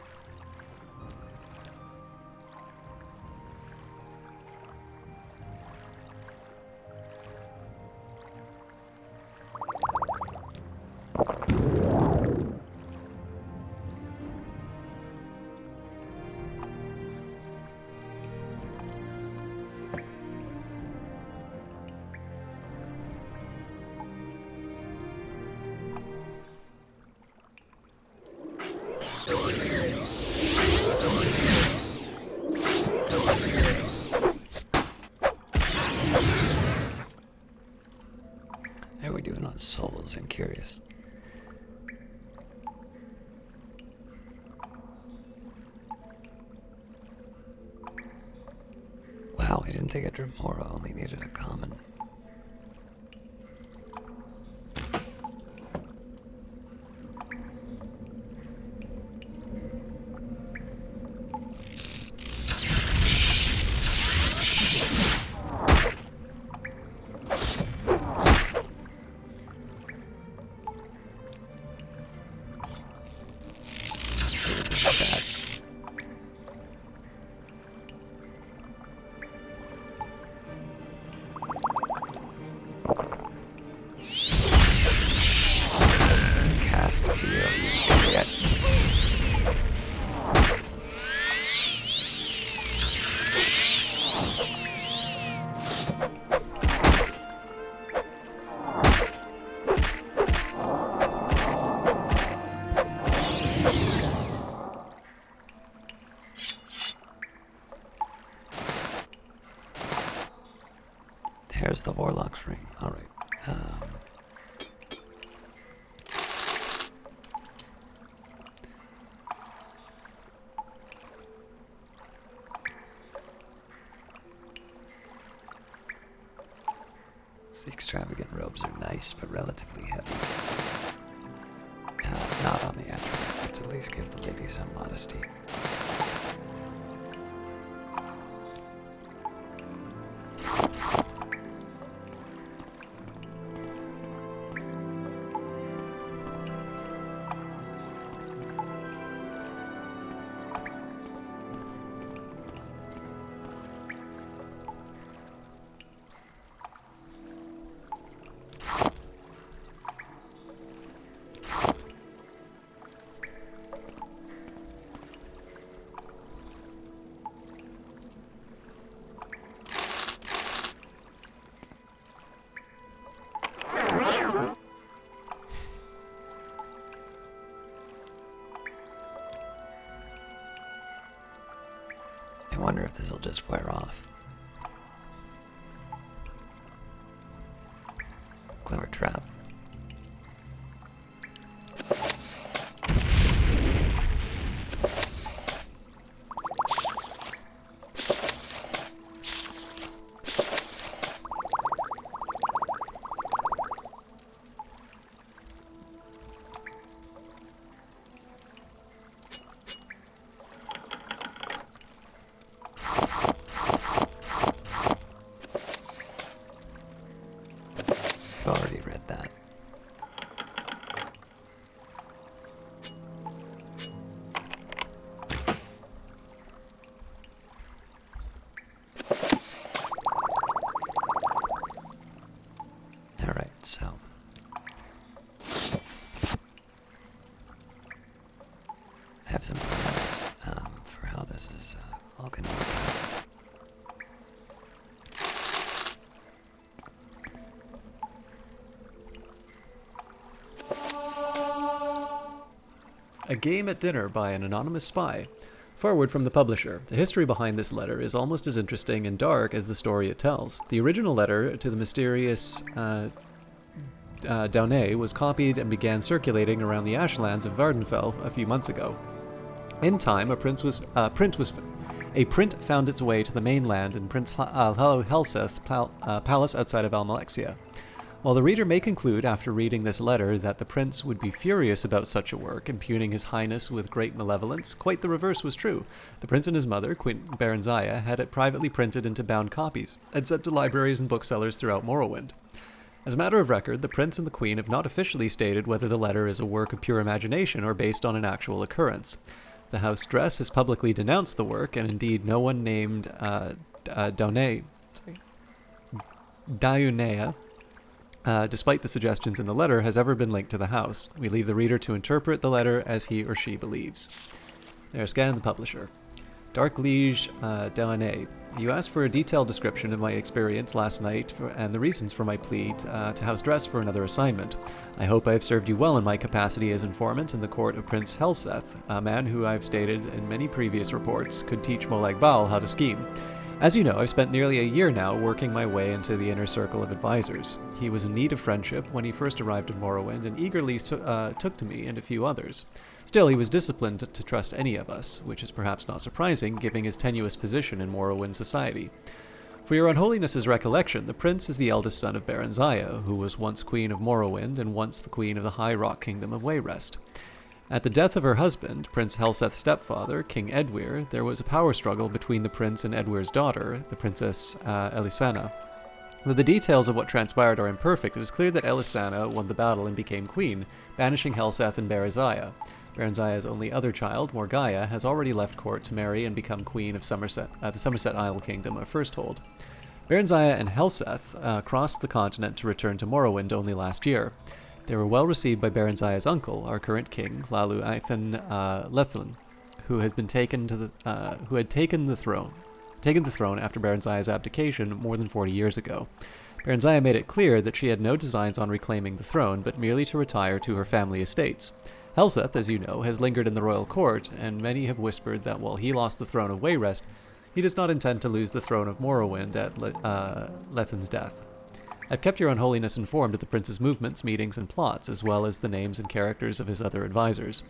S1: How are we doing on souls? I'm curious. Wow, I didn't think a Dremora only needed a common. Cast here. There's the Warlock's ring. All right. The extravagant robes are nice, but relatively heavy. Not on the attribute. Let's at least give the lady some modesty. I wonder if this will just wear off. Clever trap. Already read that. All right, so I have some plans for how this is all going to work out.
S3: A Game at Dinner by an Anonymous Spy. Forward from the publisher. The history behind this letter is almost as interesting and dark as the story it tells. The original letter to the mysterious Daune was copied and began circulating around the ashlands of Vardenfell a few months ago. In time, a print found its way to the mainland in Prince Helseth's palace outside of Almalexia. While the reader may conclude after reading this letter that the prince would be furious about such a work, impugning his highness with great malevolence, quite the reverse was true. The prince and his mother, Queen Berenziah, had it privately printed into bound copies, and sent to libraries and booksellers throughout Morrowind. As a matter of record, the prince and the queen have not officially stated whether the letter is a work of pure imagination or based on an actual occurrence. The House Dress has publicly denounced the work, and indeed no one named Daunea, despite the suggestions in the letter, has ever been linked to the house. We leave the reader to interpret the letter as he or she believes. There, scan the publisher. Dark Liege Daunea. You asked for a detailed description of my experience last night and the reasons for my plea to House Dress for another assignment. I hope I have served you well in my capacity as informant in the court of Prince Helseth, a man who I've stated in many previous reports could teach Molag Bal how to scheme. As you know, I've spent nearly a year now working my way into the inner circle of advisors. He was in need of friendship when he first arrived in Morrowind and eagerly took to me and a few others. Still, he was disciplined to trust any of us, which is perhaps not surprising, given his tenuous position in Morrowind society. For your unholiness's recollection, the prince is the eldest son of Baron Zaya, who was once queen of Morrowind and once the queen of the High Rock Kingdom of Wayrest. At the death of her husband, Prince Helseth's stepfather, King Edwyr, there was a power struggle between the prince and Edwyr's daughter, the Princess Elisana. Though the details of what transpired are imperfect, it is clear that Elisana won the battle and became queen, banishing Helseth and Barazaya. Baranzaya's only other child, Morgaya, has already left court to marry and become queen of the Somerset Isle Kingdom of Firsthold. Baranzaya and Helseth crossed the continent to return to Morrowind only last year. They were well received by Baranzaya's uncle, our current king, Hlaalu Aithan Lethlin, who had taken the throne after Baranzaya's abdication more than 40 years ago. Baranzaya made it clear that she had no designs on reclaiming the throne, but merely to retire to her family estates. Helseth, as you know, has lingered in the royal court, and many have whispered that while he lost the throne of Wayrest, he does not intend to lose the throne of Morrowind at Lethin's death. I've kept your unholiness informed of the prince's movements, meetings, and plots, as well as the names and characters of his other advisors.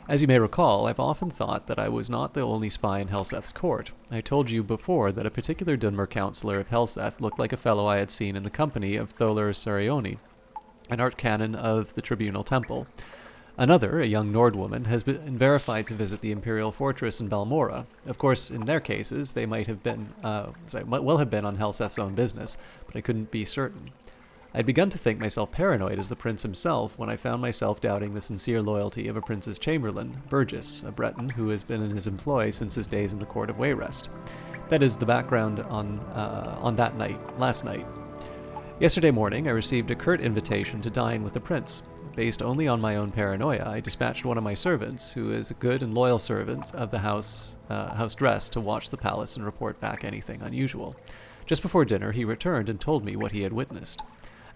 S3: As you may recall, I've often thought that I was not the only spy in Helseth's court. I told you before that a particular Dunmer counselor of Helseth looked like a fellow I had seen in the company of Tholar Sarioni, an archcanon of the Tribunal Temple. Another, a young Nord woman, has been verified to visit the Imperial Fortress in Balmora. Of course, in their cases, they might have been on Helseth's own business, but I couldn't be certain. I'd begun to think myself paranoid as the prince himself when I found myself doubting the sincere loyalty of a prince's chamberlain, Burgess, a Breton who has been in his employ since his days in the court of Wayrest. That is the background on that night, last night. Yesterday morning, I received a curt invitation to dine with the prince. Based only on my own paranoia, I dispatched one of my servants, who is a good and loyal servant of the House Dress, to watch the palace and report back anything unusual. Just before dinner, he returned and told me what he had witnessed.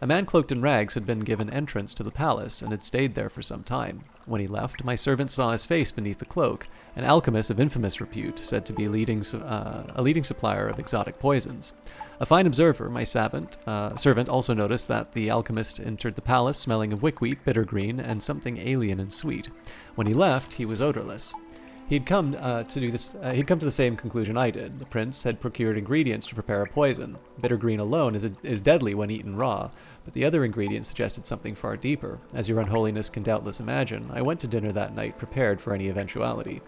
S3: A man cloaked in rags had been given entrance to the palace and had stayed there for some time. When he left, my servant saw his face beneath the cloak, an alchemist of infamous repute, said to be a leading supplier of exotic poisons. A fine observer, my servant also noticed that the alchemist entered the palace smelling of wickweed, bittergreen, and something alien and sweet. When he left, he was odorless. He'd come to the same conclusion I did. The prince had procured ingredients to prepare a poison. Bittergreen alone is deadly when eaten raw, but the other ingredients suggested something far deeper. As your unholiness can doubtless imagine, I went to dinner that night prepared for any eventuality.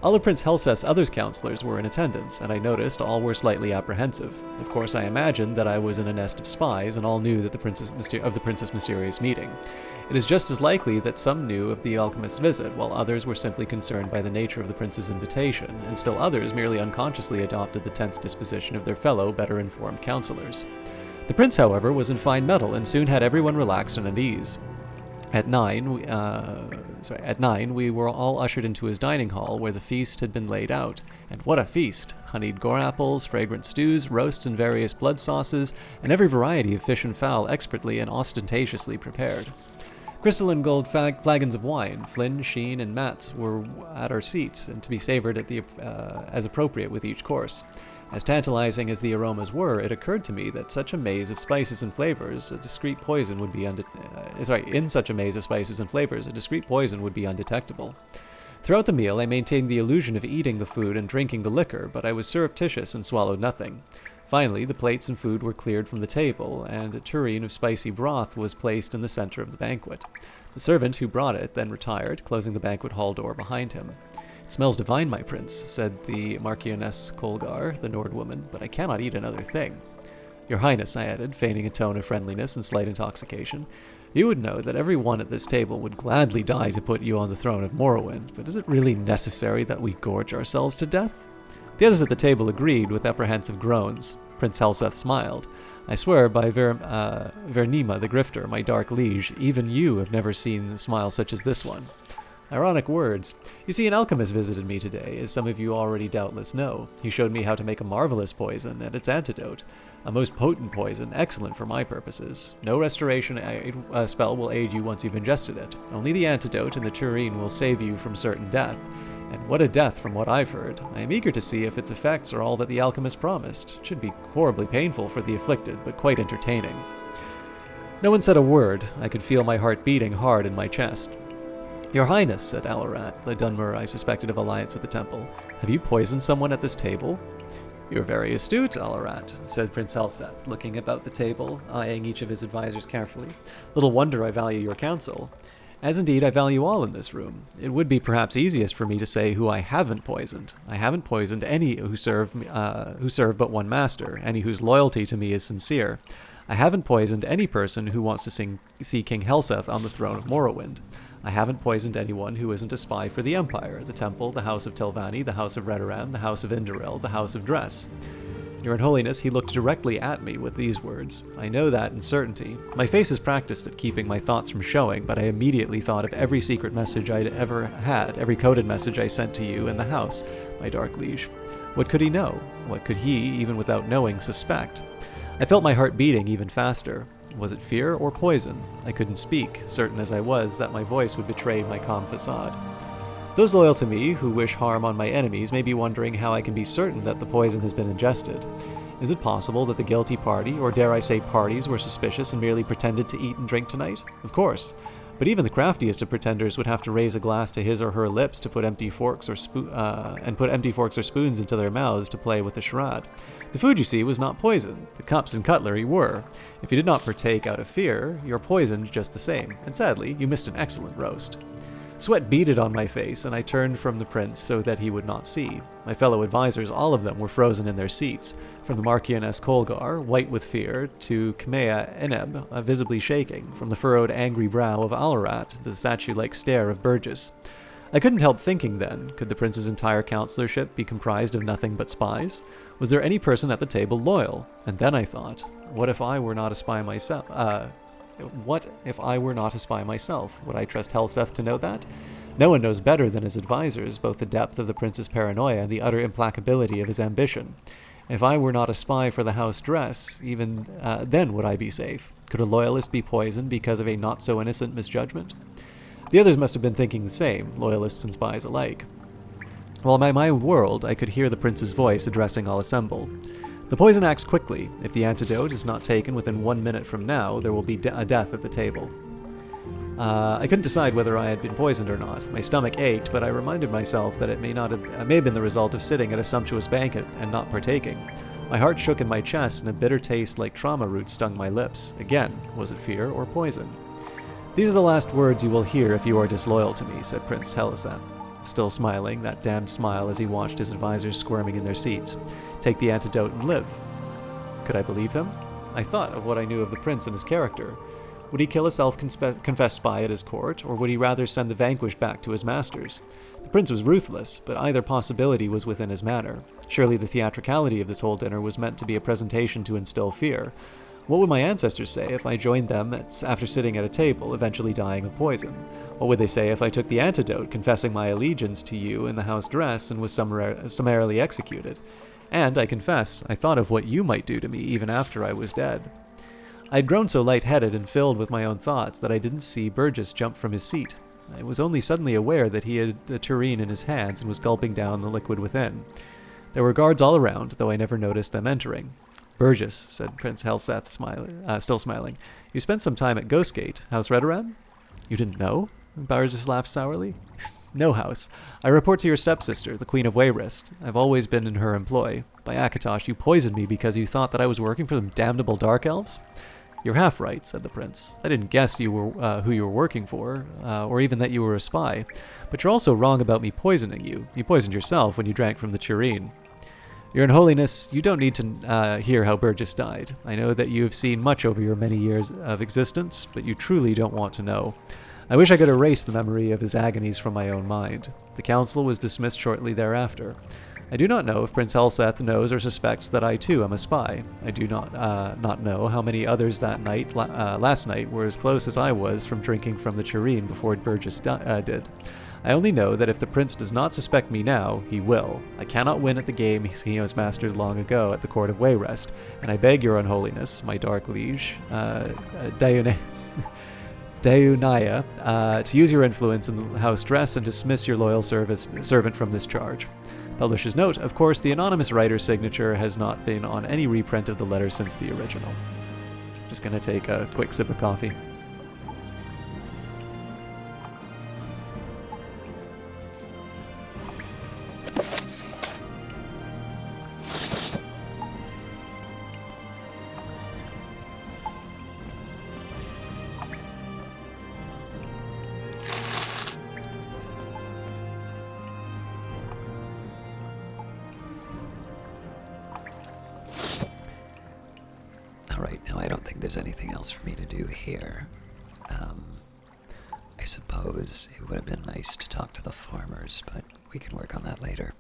S3: All of Prince Helseth's other counselors were in attendance, and I noticed all were slightly apprehensive. Of course, I imagined that I was in a nest of spies, and all knew that the prince's mysterious meeting. It is just as likely that some knew of the alchemist's visit, while others were simply concerned by the nature of the prince's invitation, and still others merely unconsciously adopted the tense disposition of their fellow, better-informed counselors. The prince, however, was in fine mettle, and soon had everyone relaxed and at ease. At 9, we were all ushered into his dining hall, where the feast had been laid out. And what a feast! Honeyed gore apples, fragrant stews, roasts in various blood sauces, and every variety of fish and fowl expertly and ostentatiously prepared. Crystalline gold flagons of wine, Flynn, Sheen, and Mats were at our seats, and to be savored as appropriate with each course. As tantalizing as the aromas were, it occurred to me that such a maze of spices and flavors, a discreet poison would be undetectable. Throughout the meal, I maintained the illusion of eating the food and drinking the liquor, but I was surreptitious and swallowed nothing. Finally, the plates and food were cleared from the table, and a tureen of spicy broth was placed in the center of the banquet. The servant who brought it then retired, closing the banquet hall door behind him. "It smells divine, my prince," said the Marchioness Kolgar, the Nord woman, "but I cannot eat another thing." Your Highness, I added, feigning a tone of friendliness and slight intoxication, you would know that every one at this table would gladly die to put you on the throne of Morrowind, but is it really necessary that we gorge ourselves to death? The others at the table agreed with apprehensive groans. Prince Helseth smiled. I swear by Vernima the Grifter, my dark liege, even you have never seen a smile such as this one. Ironic words. You see, an alchemist visited me today, as some of you already doubtless know. He showed me how to make a marvelous poison and its antidote. A most potent poison, excellent for my purposes. No restoration spell will aid you once you've ingested it. Only the antidote and the tureen will save you from certain death. And what a death from what I've heard. I am eager to see if its effects are all that the alchemist promised. It should be horribly painful for the afflicted, but quite entertaining. No one said a word. I could feel my heart beating hard in my chest. Your Highness, said Alarat, the Dunmer I suspected of alliance with the temple, have you poisoned someone at this table? You're very astute, Alarat, said Prince Helseth, looking about the table, eyeing each of his advisors carefully. Little wonder I value your counsel. As indeed I value all in this room. It would be perhaps easiest for me to say who I haven't poisoned. I haven't poisoned any who serve but one master, any whose loyalty to me is sincere. I haven't poisoned any person who wants to see King Helseth on the throne of Morrowind. I haven't poisoned anyone who isn't a spy for the Empire, the Temple, the House of Telvanni, the House of Redoran, the House of Indoril, the House of Dress. Your Unholiness, he looked directly at me with these words. I know that in certainty. My face is practiced at keeping my thoughts from showing, but I immediately thought of every secret message I'd ever had, every coded message I sent to you in the house, my dark liege. What could he know? What could he, even without knowing, suspect? I felt my heart beating even faster. Was it fear or poison? I couldn't speak, certain as I was that my voice would betray my calm facade. Those loyal to me, who wish harm on my enemies, may be wondering how I can be certain that the poison has been ingested. Is it possible that the guilty party, or dare I say parties, were suspicious and merely pretended to eat and drink tonight? Of course. But even the craftiest of pretenders would have to raise a glass to his or her lips to put empty forks or spoons into their mouths to play with the charade. The food, you see, was not poisoned. The cups and cutlery were. If you did not partake out of fear, you're poisoned just the same, and sadly, you missed an excellent roast. Sweat beaded on my face, and I turned from the prince so that he would not see. My fellow advisors, all of them, were frozen in their seats, from the Marchioness Kolgar, white with fear, to Kamea Eneb, visibly shaking, from the furrowed, angry brow of Alarat to the statue-like stare of Burgess. I couldn't help thinking then, could the prince's entire counselorship be comprised of nothing but spies? Was there any person at the table loyal? And then I thought, what if I were not a spy myself? What if I were not a spy myself? Would I trust Helseth to know that? No one knows better than his advisors both the depth of the prince's paranoia and the utter implacability of his ambition. If I were not a spy for the House Dress, even then would I be safe? Could a loyalist be poisoned because of a not-so-innocent misjudgment? The others must have been thinking the same, loyalists and spies alike. While in my mind whirled, I could hear the prince's voice addressing all assembled. The poison acts quickly. If the antidote is not taken within 1 minute from now, there will be a death at the table. I couldn't decide whether I had been poisoned or not. My stomach ached, but I reminded myself that it may have been the result of sitting at a sumptuous banquet and not partaking. My heart shook in my chest, and a bitter taste like trauma roots stung my lips. Again, was it fear or poison? These are the last words you will hear if you are disloyal to me, said Prince Helseth, still smiling, that damned smile as he watched his advisors squirming in their seats. Take the antidote and live. Could I believe him? I thought of what I knew of the prince and his character. Would he kill a self-confessed spy at his court, or would he rather send the vanquished back to his masters? The prince was ruthless, but either possibility was within his manner. Surely the theatricality of this whole dinner was meant to be a presentation to instill fear. What would my ancestors say if I joined them after sitting at a table, eventually dying of poison? What would they say if I took the antidote, confessing my allegiance to you in the House Dress, and was summarily executed? And, I confess, I thought of what you might do to me even after I was dead. I had grown so light-headed and filled with my own thoughts that I didn't see Burgess jump from his seat. I was only suddenly aware that he had the tureen in his hands and was gulping down the liquid within. There were guards all around, though I never noticed them entering. Burgess, said Prince Helseth, still smiling, you spent some time at Ghostgate, House Redoran? You didn't know? Burgess laughed sourly. No, House. I report to your stepsister, the Queen of Wayrest. I've always been in her employ. By Akatosh, you poisoned me because you thought that I was working for them damnable Dark Elves? You're half right, said the prince. I didn't guess you were who you were working for, or even that you were a spy. But you're also wrong about me poisoning you. You poisoned yourself when you drank from the tureen. Your Holiness, you don't need to hear how Burgess died. I know that you have seen much over your many years of existence, but you truly don't want to know. I wish I could erase the memory of his agonies from my own mind. The council was dismissed shortly thereafter. I do not know if Prince Elseth knows or suspects that I too am a spy. I do not know how many others that night, last night, were as close as I was from drinking from the tureen before Burgess did. I only know that if the prince does not suspect me now, he will. I cannot win at the game he has mastered long ago at the court of Wayrest, and I beg your unholiness, my dark liege, Deunaya, to use your influence in the House Dress and dismiss your loyal servant from this charge. Publisher's note, of course, the anonymous writer's signature has not been on any reprint of the letter since the original. Just gonna take a quick sip of coffee.
S1: Alright, now I don't think there's anything else for me to do here. I suppose it would have been nice to talk to the farmers, but we can work on that later.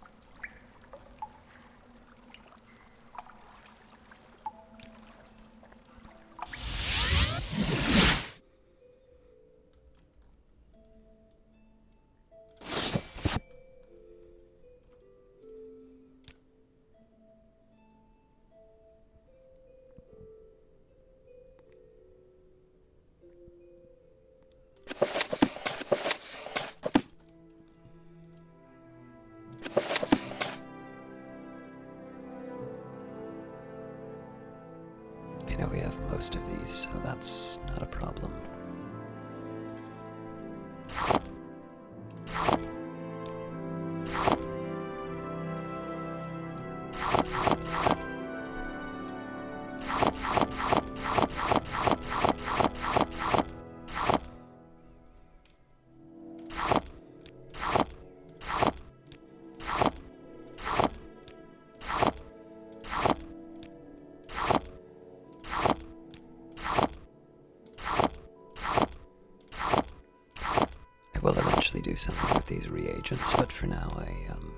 S1: I know we have most of these, so that's not a problem. I will eventually do something with these reagents, but for now I'm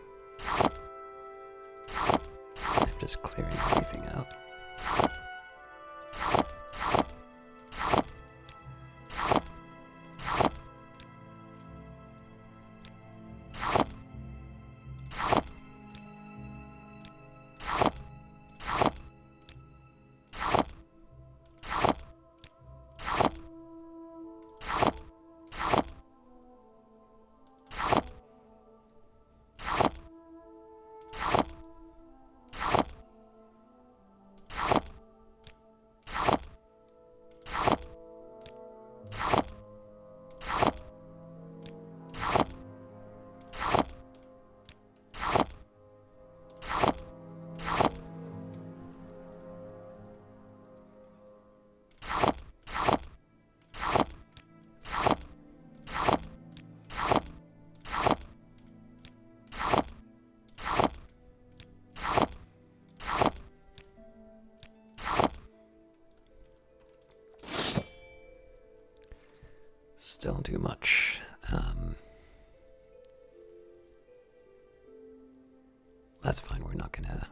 S1: just clearing everything out. Still too much. That's fine. We're not gonna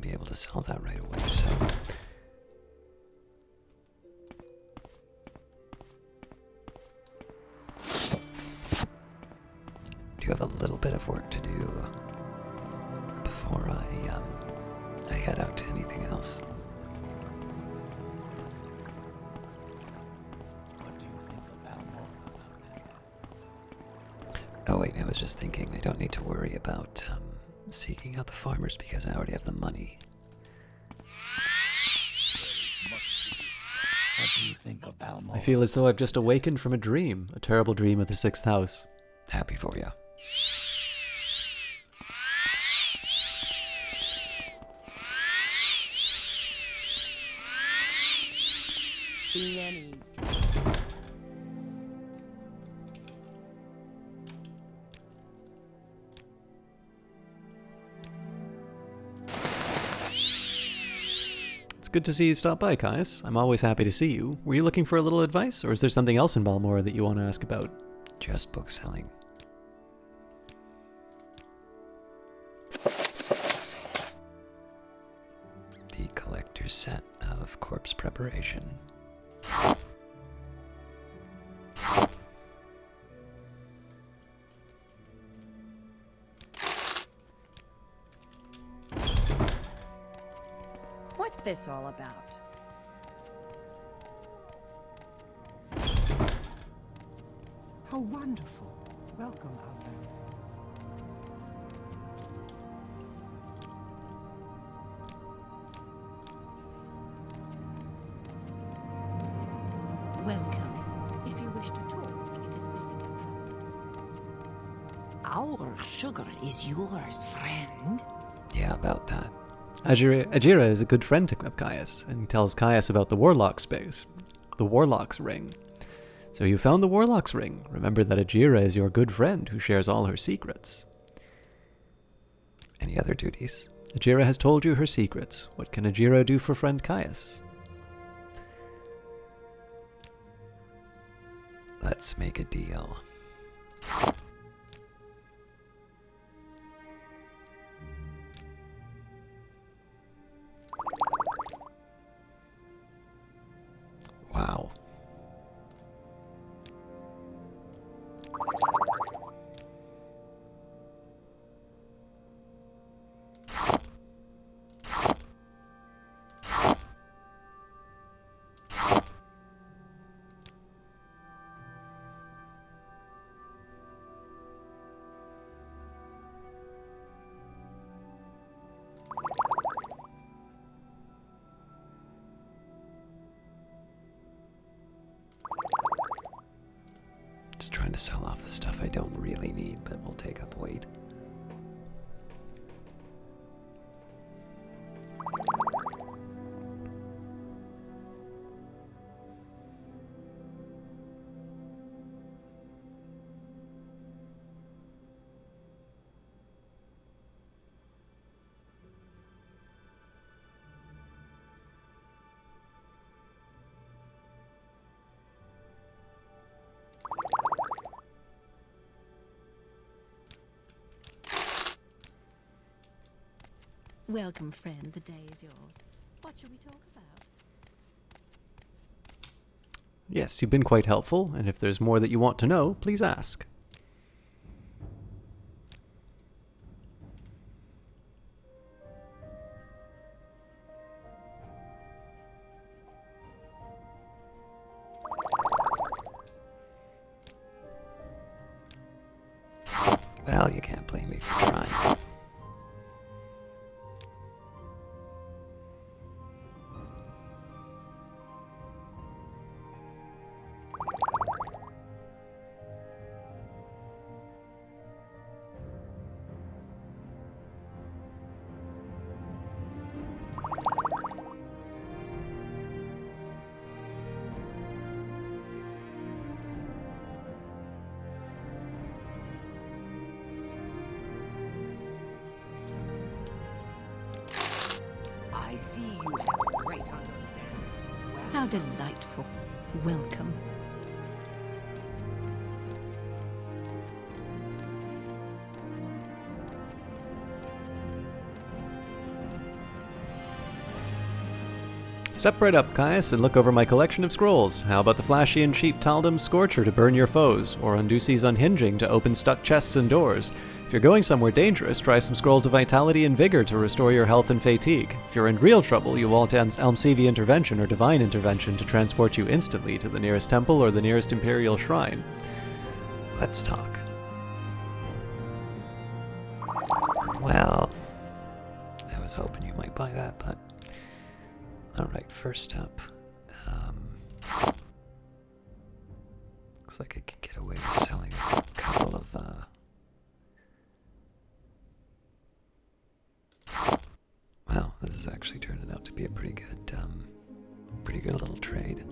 S1: be able to sell that right away. So do have a little bit of work to do before I head out to anything else. Oh wait, I was just thinking I don't need to worry about seeking out the farmers because I already have the money.
S4: What do you think of Balmor?
S3: I feel as though I've just awakened from a dream, a terrible dream of the 6th house.
S1: Happy for you.
S8: See any
S3: It's good to see you stop by, Caius. I'm always happy to see you. Were you looking for a little advice, or is there something else in Balmora that you want to ask about?
S1: Just bookselling. The collector's set of corpse preparation.
S8: What's this all about?
S2: How wonderful. Welcome, Outlander.
S5: Welcome. If you wish to talk, it is really no trouble.
S8: Our sugar is yours, friend.
S1: Yeah, about that.
S3: Ajira is a good friend of Caius, and tells Caius about the Warlock's ring. So you found the Warlock's ring. Remember that Ajira is your good friend who shares all her secrets.
S1: Any other duties?
S3: Ajira has told you her secrets. What can Ajira do for friend Caius?
S1: Let's make a deal. Wow. Just trying to sell off the stuff I don't really need, but will take up weight.
S5: Welcome, friend. The day is yours. What shall we talk about?
S3: Yes, you've been quite helpful, and if there's more that you want to know, please ask.
S1: Well, you can't blame me for trying.
S8: I see you have great understanding. Well,
S5: How delightful. Welcome.
S3: Step right up, Caius, and look over my collection of scrolls. How about the flashy and cheap Taldum Scorcher to burn your foes, or Unduci's Unhinging to open stuck chests and doors? If you're going somewhere dangerous, try some Scrolls of Vitality and Vigor to restore your health and fatigue. If you're in real trouble, you want Elmsevi Intervention or Divine Intervention to transport you instantly to the nearest temple or the nearest Imperial Shrine.
S1: Let's talk. Well, I was hoping you might buy that, but... Alright, first up. Looks like I could get away with selling a couple of, Wow, this is actually turning out to be a pretty good little trade.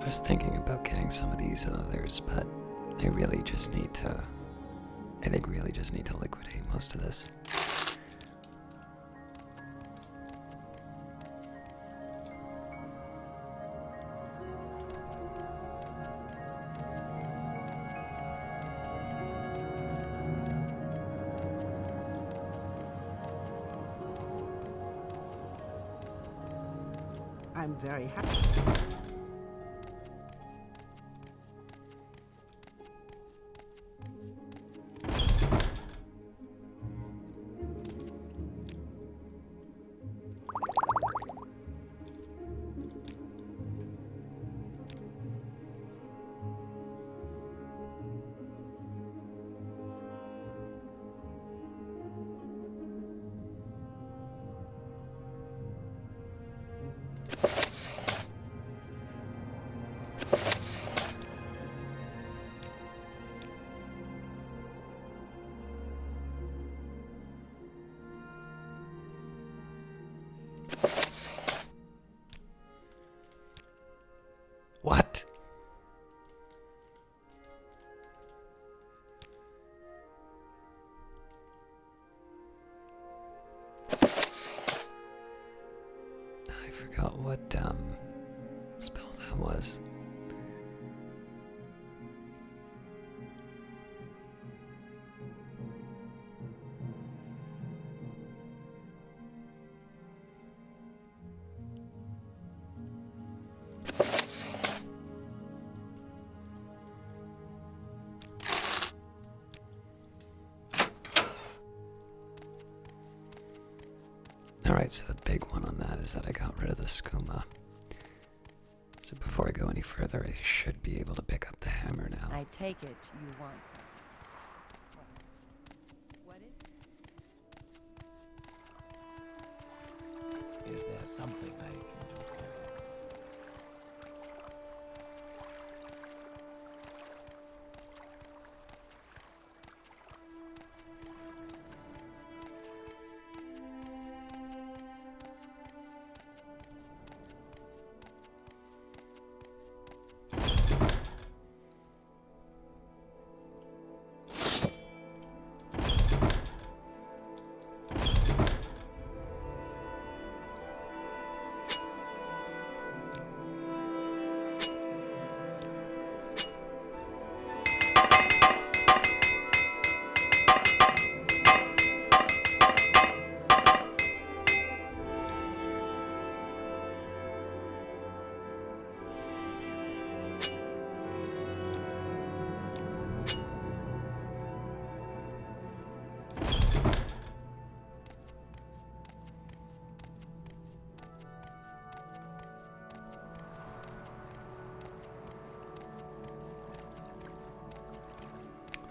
S1: I was thinking about getting some of these others, but I really just need to. I think really just need to liquidate most of this.
S2: I'm very happy.
S1: What? I forgot what spell that was. Alright, so the big one on that is that I got rid of the skooma. So before I go any further, I should be able to pick up the hammer now.
S8: I take it you want some. What is?
S4: Is there something I can do for you?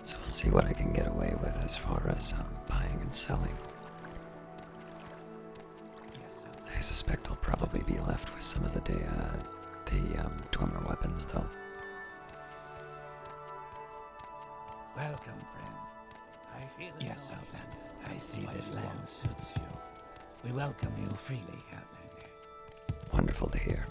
S1: So we'll see what I can get away with as far as buying and selling.
S4: Yes, sir.
S1: I suspect I'll probably be left with some of the Dwemer weapons, though.
S4: Welcome, friend. I feel yes, Outlander. I see this land suits you. We welcome you freely, Outlander.
S1: Wonderful to hear.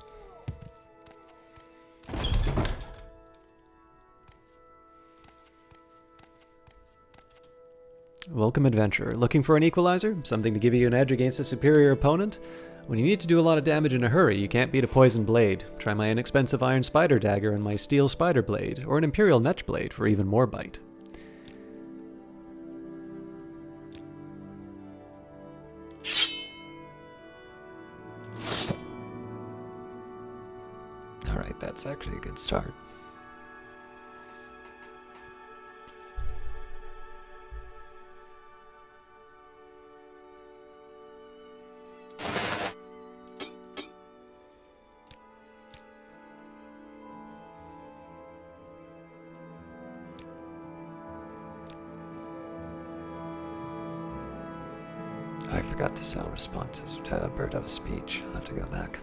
S3: Welcome, adventurer. Looking for an equalizer? Something to give you an edge against a superior opponent? When you need to do a lot of damage in a hurry, you can't beat a poison blade. Try my inexpensive iron spider dagger and my steel spider blade, or an imperial netch blade for even more bite.
S1: Alright, that's actually a good start. I forgot to sell response to Birdo's speech. I'll have to go back.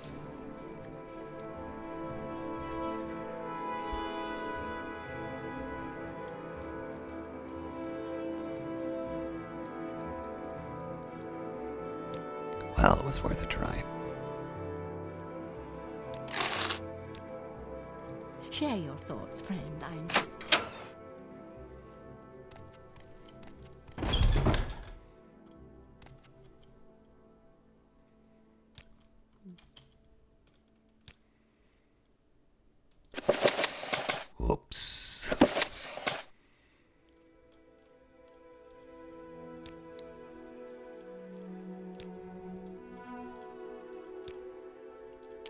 S1: Well, it was worth a try.
S5: Share your thoughts, friend. I'm...
S1: Whoops.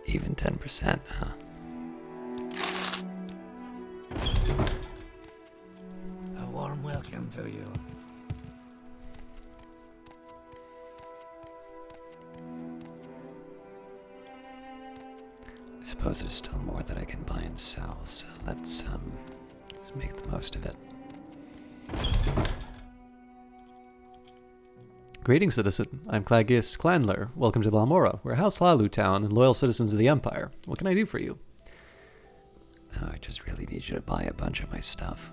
S1: Even 10%, huh?
S4: A warm welcome to you.
S1: I suppose there's still more that I can buy and sell, so let's make the most of it.
S3: Greetings, citizen. I'm Clagius Clandler. Welcome to Balmora. We're House Hlaalu town and loyal citizens of the Empire. What can I do for you?
S1: Oh, I just really need you to buy a bunch of my stuff.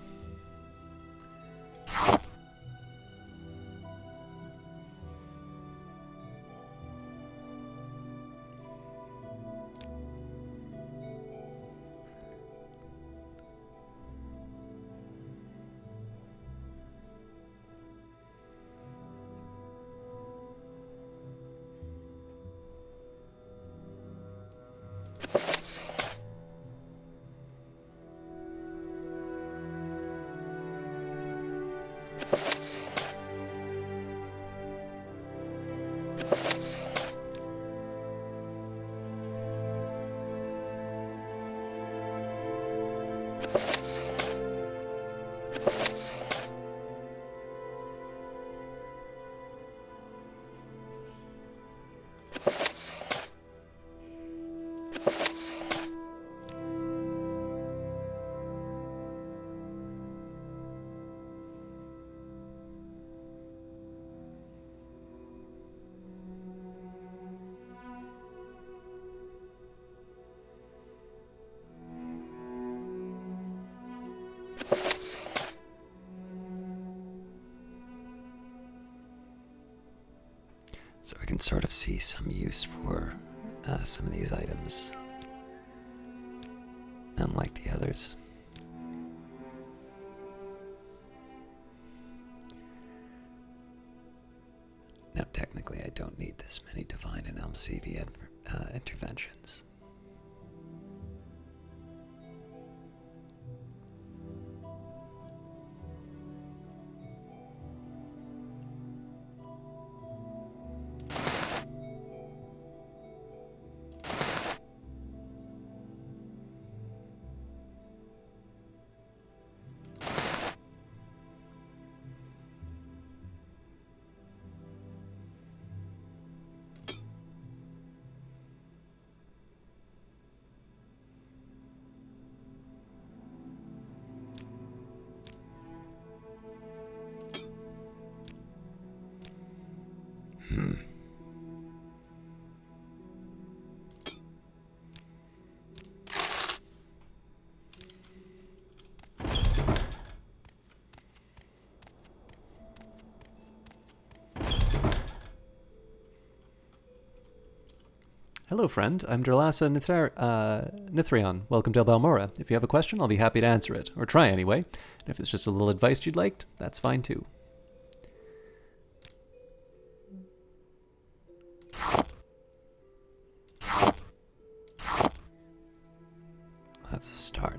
S1: So I can sort of see some use for some of these items, unlike the others. Now, technically, I don't need this many divine and LCV interventions.
S3: Hello, friend. I'm Dralasa Nithrion. Welcome to Balmora. If you have a question, I'll be happy to answer it, or try anyway. And if it's just a little advice you'd like, that's fine too.
S1: That's a start.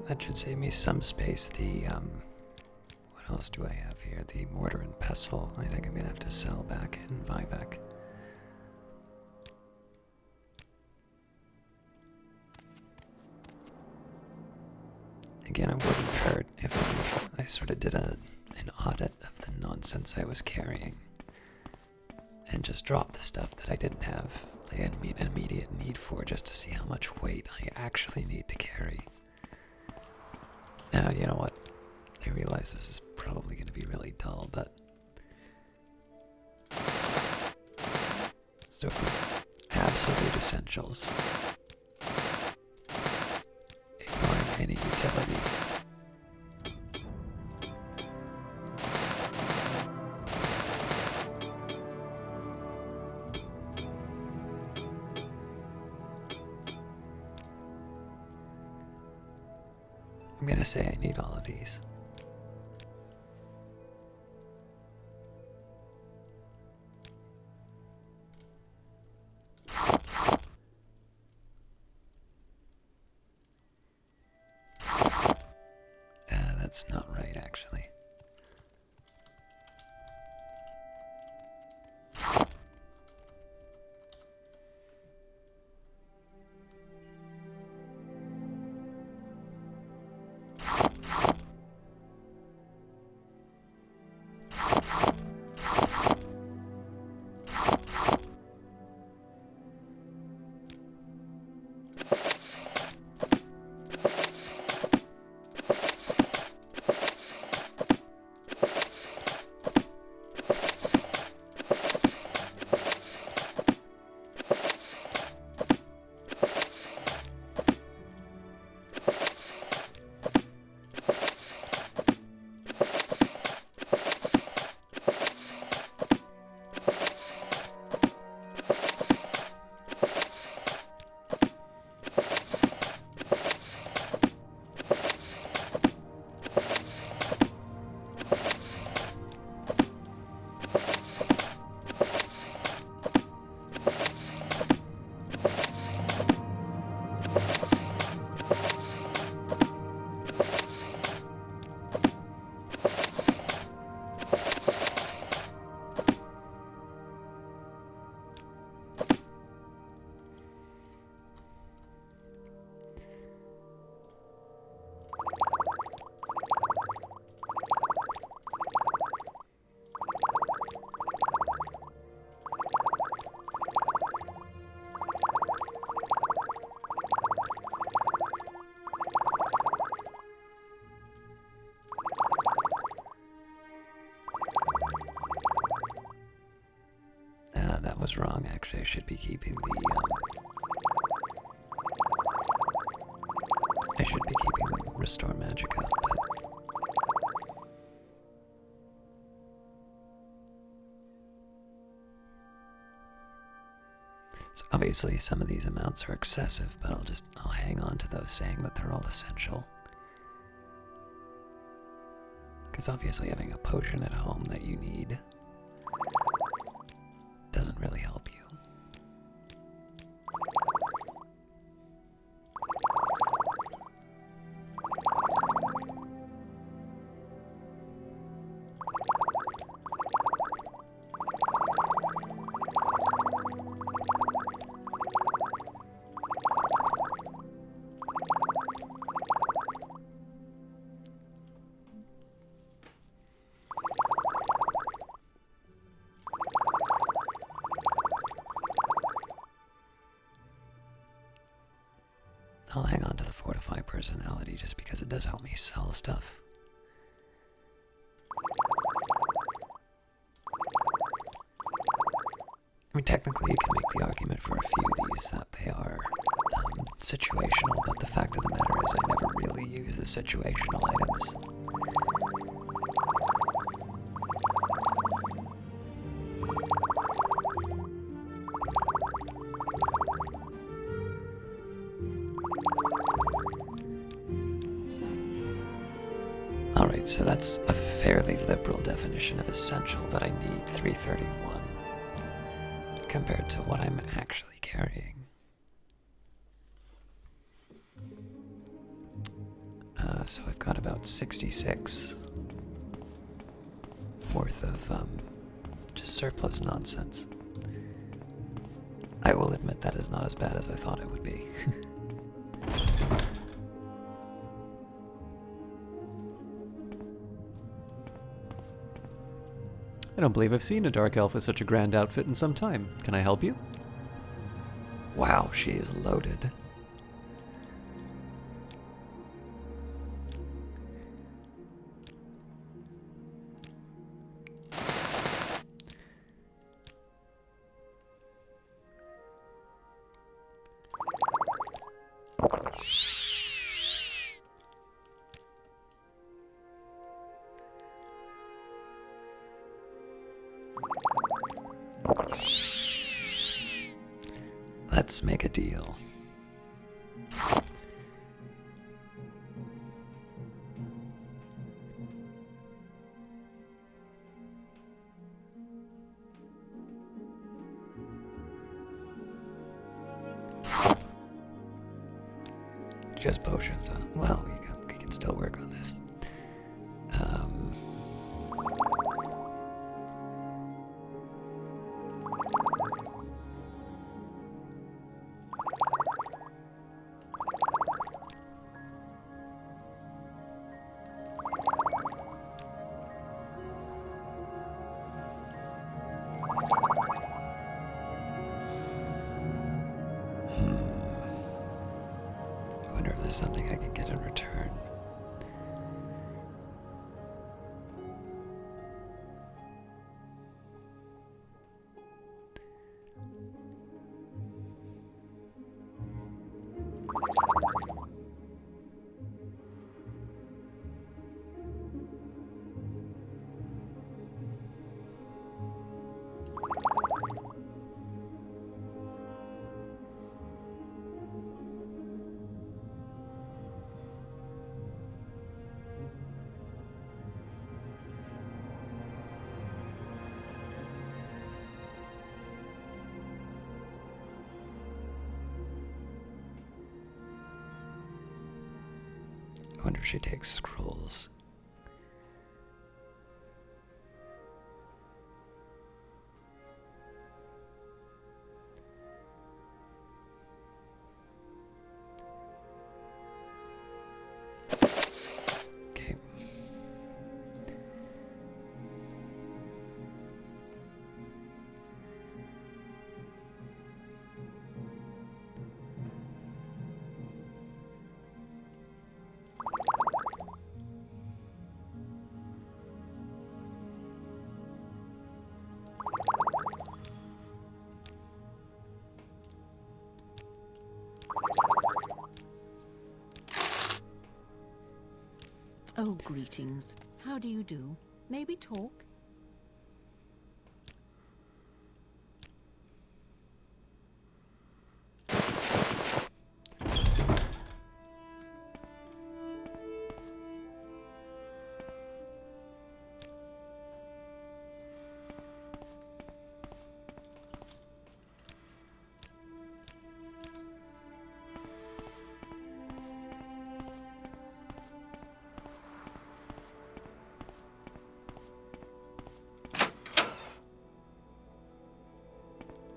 S1: That should save me some space. What else do I have here? The mortar and pestle. I think I'm gonna have to sell back in Vivek. Again, it wouldn't hurt if I sort of did an audit of the nonsense I was carrying and just dropped the stuff that I didn't have an immediate need for, just to see how much weight I actually need to carry. Now, you know what? I realize this is probably going to be really dull, but so for absolute essentials, ignoring any utility. I'm gonna say I need all of these. That's not right, actually. That was wrong, actually. I should be keeping I should be keeping the restore magic up, but so obviously some of these amounts are excessive, but I'll hang on to those, saying that they're all essential. Because obviously having a potion at home that you need doesn't really help you. I'll hang on to the fortify personality just because it does help me sell stuff. I mean, technically you can make the argument for a few of these that they are situational, but the fact of the matter is I never really use the situational items. Alright, so that's a fairly liberal definition of essential, but I need 331 compared to what I'm actually carrying. So I've got about 66 worth of just surplus nonsense. I will admit that is not as bad as I thought it would be.
S3: I don't believe I've seen a Dark Elf with such a grand outfit in some time. Can I help you?
S1: Wow, she is loaded. Let's make a deal. Just potions, huh? Well, we can still work on this. I wonder if there's something I can get in return. I wonder if she takes scrolls. Okay.
S5: Oh, greetings. How do you do? Maybe talk?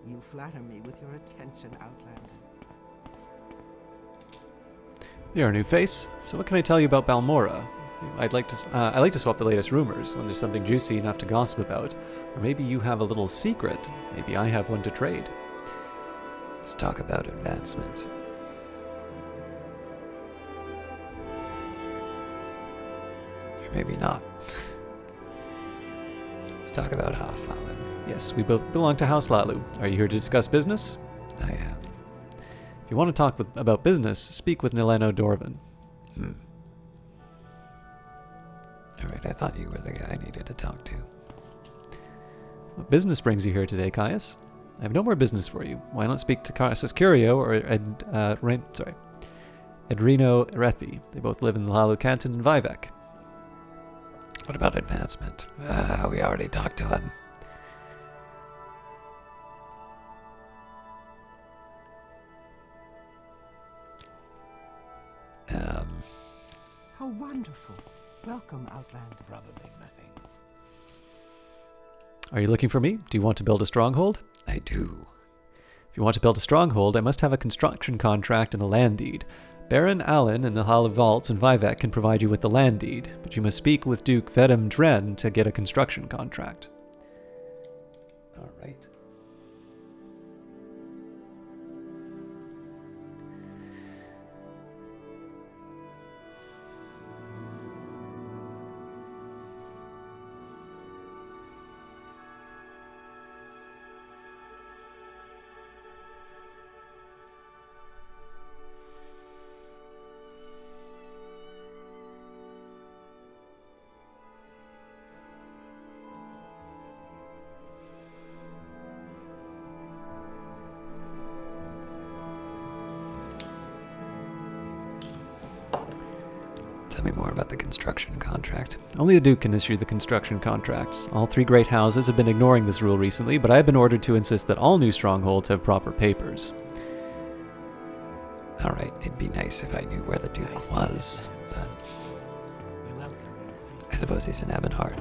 S2: You flatter me with your attention, Outlander.
S3: You're a new face, so what can I tell you about Balmora? I like to swap the latest rumors when there's something juicy enough to gossip about, or maybe you have a little secret. Maybe I have one to trade.
S1: Let's talk about advancement. Or maybe not. Let's talk about House Hlaalu.
S3: Yes, we both belong to House Hlaalu. Are you here to discuss business?
S1: I am.
S3: If you want to talk about business, speak with Nileno Dorvan.
S1: Alright, I thought you were the guy I needed to talk to.
S3: What business brings you here today, Caius? I have no more business for you. Why not speak to Carsus Curio or Edrino Erethi? They both live in the Hlaalu Canton in Vivek.
S1: What about advancement? We already talked to him.
S2: How wonderful. Welcome, Outlander.
S4: Probably nothing.
S3: Are you looking for me? Do you want to build a stronghold?
S1: I do.
S3: If you want to build a stronghold, I must have a construction contract and a land deed. Baron Allen in the Hall of Vaults in Vivek can provide you with the land deed, but you must speak with Duke Vedem Dren to get a construction contract.
S1: All right. Tell me more about the construction contract.
S3: Only the Duke can issue the construction contracts. All three great houses have been ignoring this rule recently, but I have been ordered to insist that all new strongholds have proper papers.
S1: Alright, it'd be nice if I knew where the Duke was, but
S4: We welcome you, freedom.
S1: I suppose he's in Ebonheart.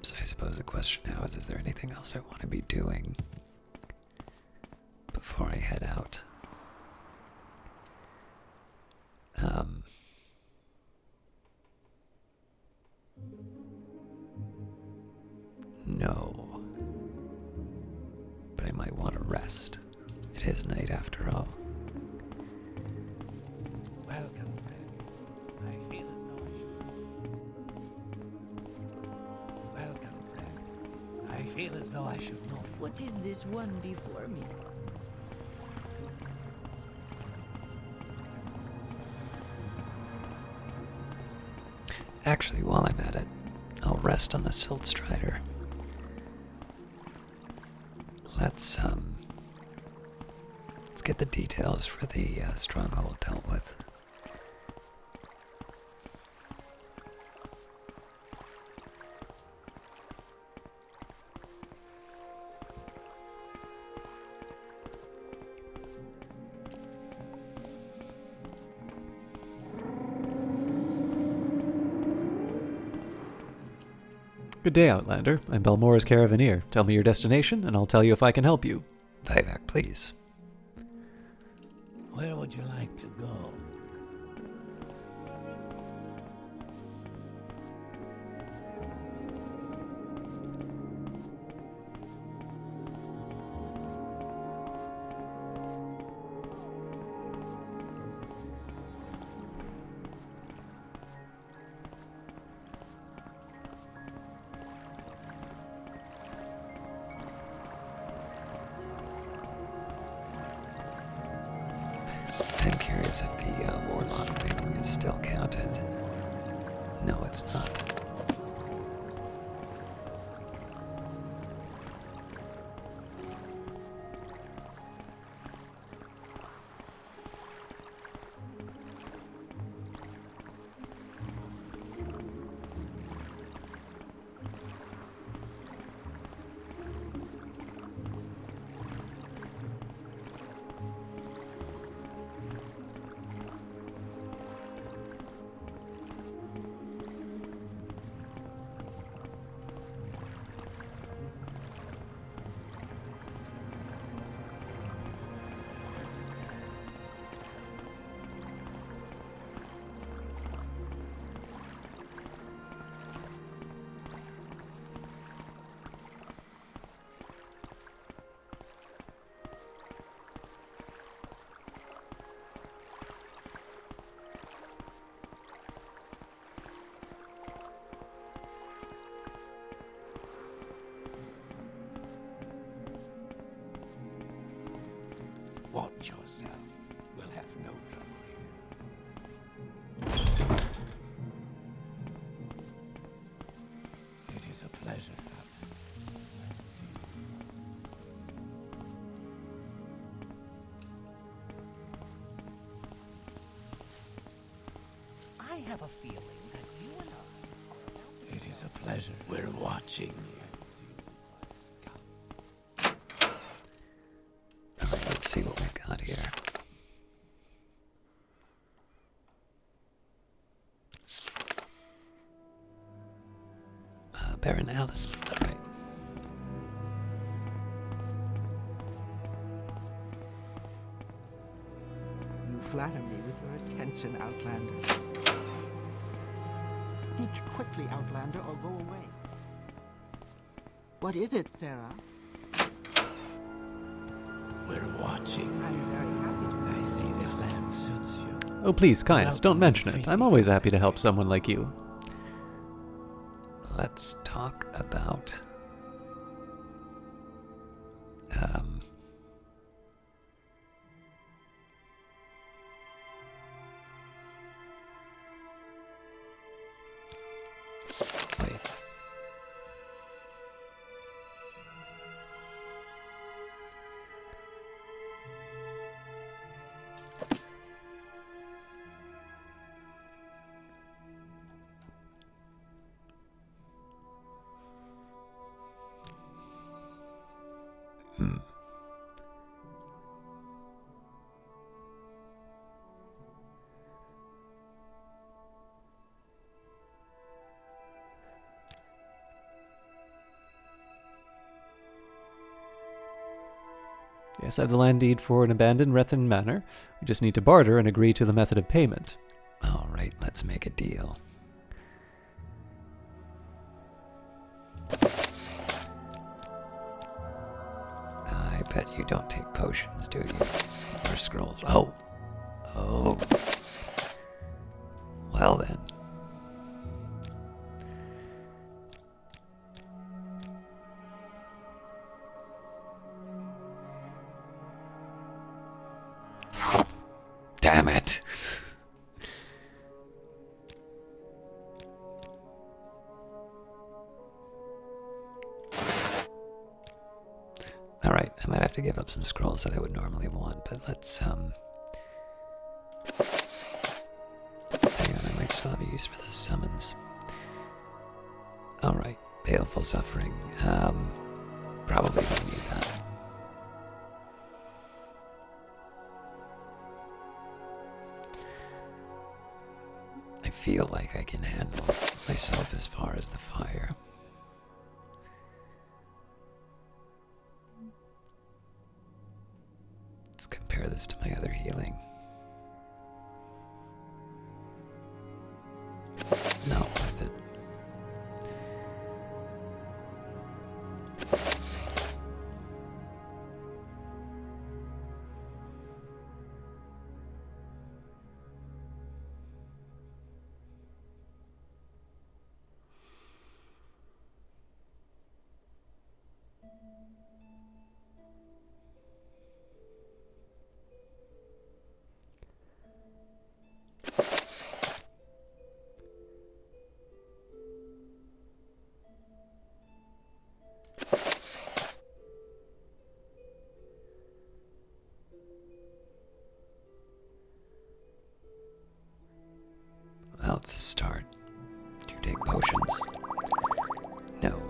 S1: So I suppose the question now is there anything else I want to be doing before I head out? No. But I might want to rest. It is night after all.
S4: Welcome, friend. I feel as though I should. Welcome, friend. I feel as though I should know.
S8: What is this one before me?
S1: Actually, while I'm at it, I'll rest on the Silt Strider. Let's get the details for the stronghold dealt with.
S3: Good day, Outlander. I'm Belmora's Caravaneer. Tell me your destination, and I'll tell you if I can help you.
S1: Vivek, please.
S4: Where would you like to go?
S1: I'm curious if the Warlock ring is still counted. No, it's not.
S4: Watch yourself. We'll have no trouble here. It is a pleasure.
S8: have a feeling that you and I are
S4: It is a pleasure. We're watching you.
S1: Alright, let's see what we've got here. Baron Allen. Alright.
S2: You flatter me with your attention, Outlander. Speak quickly, Outlander, or go away. What is it, Sarah?
S4: We're watching.
S2: I'm very happy to
S4: I see this land suits you.
S3: Oh, please, Caius, don't mention it. I'm always happy to help someone like you.
S1: Let's talk about wait.
S3: Yes, I have the land deed for an abandoned Rethan manor. We just need to barter and agree to the method of payment.
S1: Alright, let's make a deal. I bet you don't take potions, do you? Or scrolls. Oh! Oh! Well then. Damn it! Alright, I might have to give up some scrolls that I would normally want, but let's, hang on, I might still have a use for those summons. Alright, baleful suffering. Probably don't need that. I feel like I can handle myself as far as the fire. Let's compare this to my other healing. Not worth it. Well, it's a start. Do you take potions? No.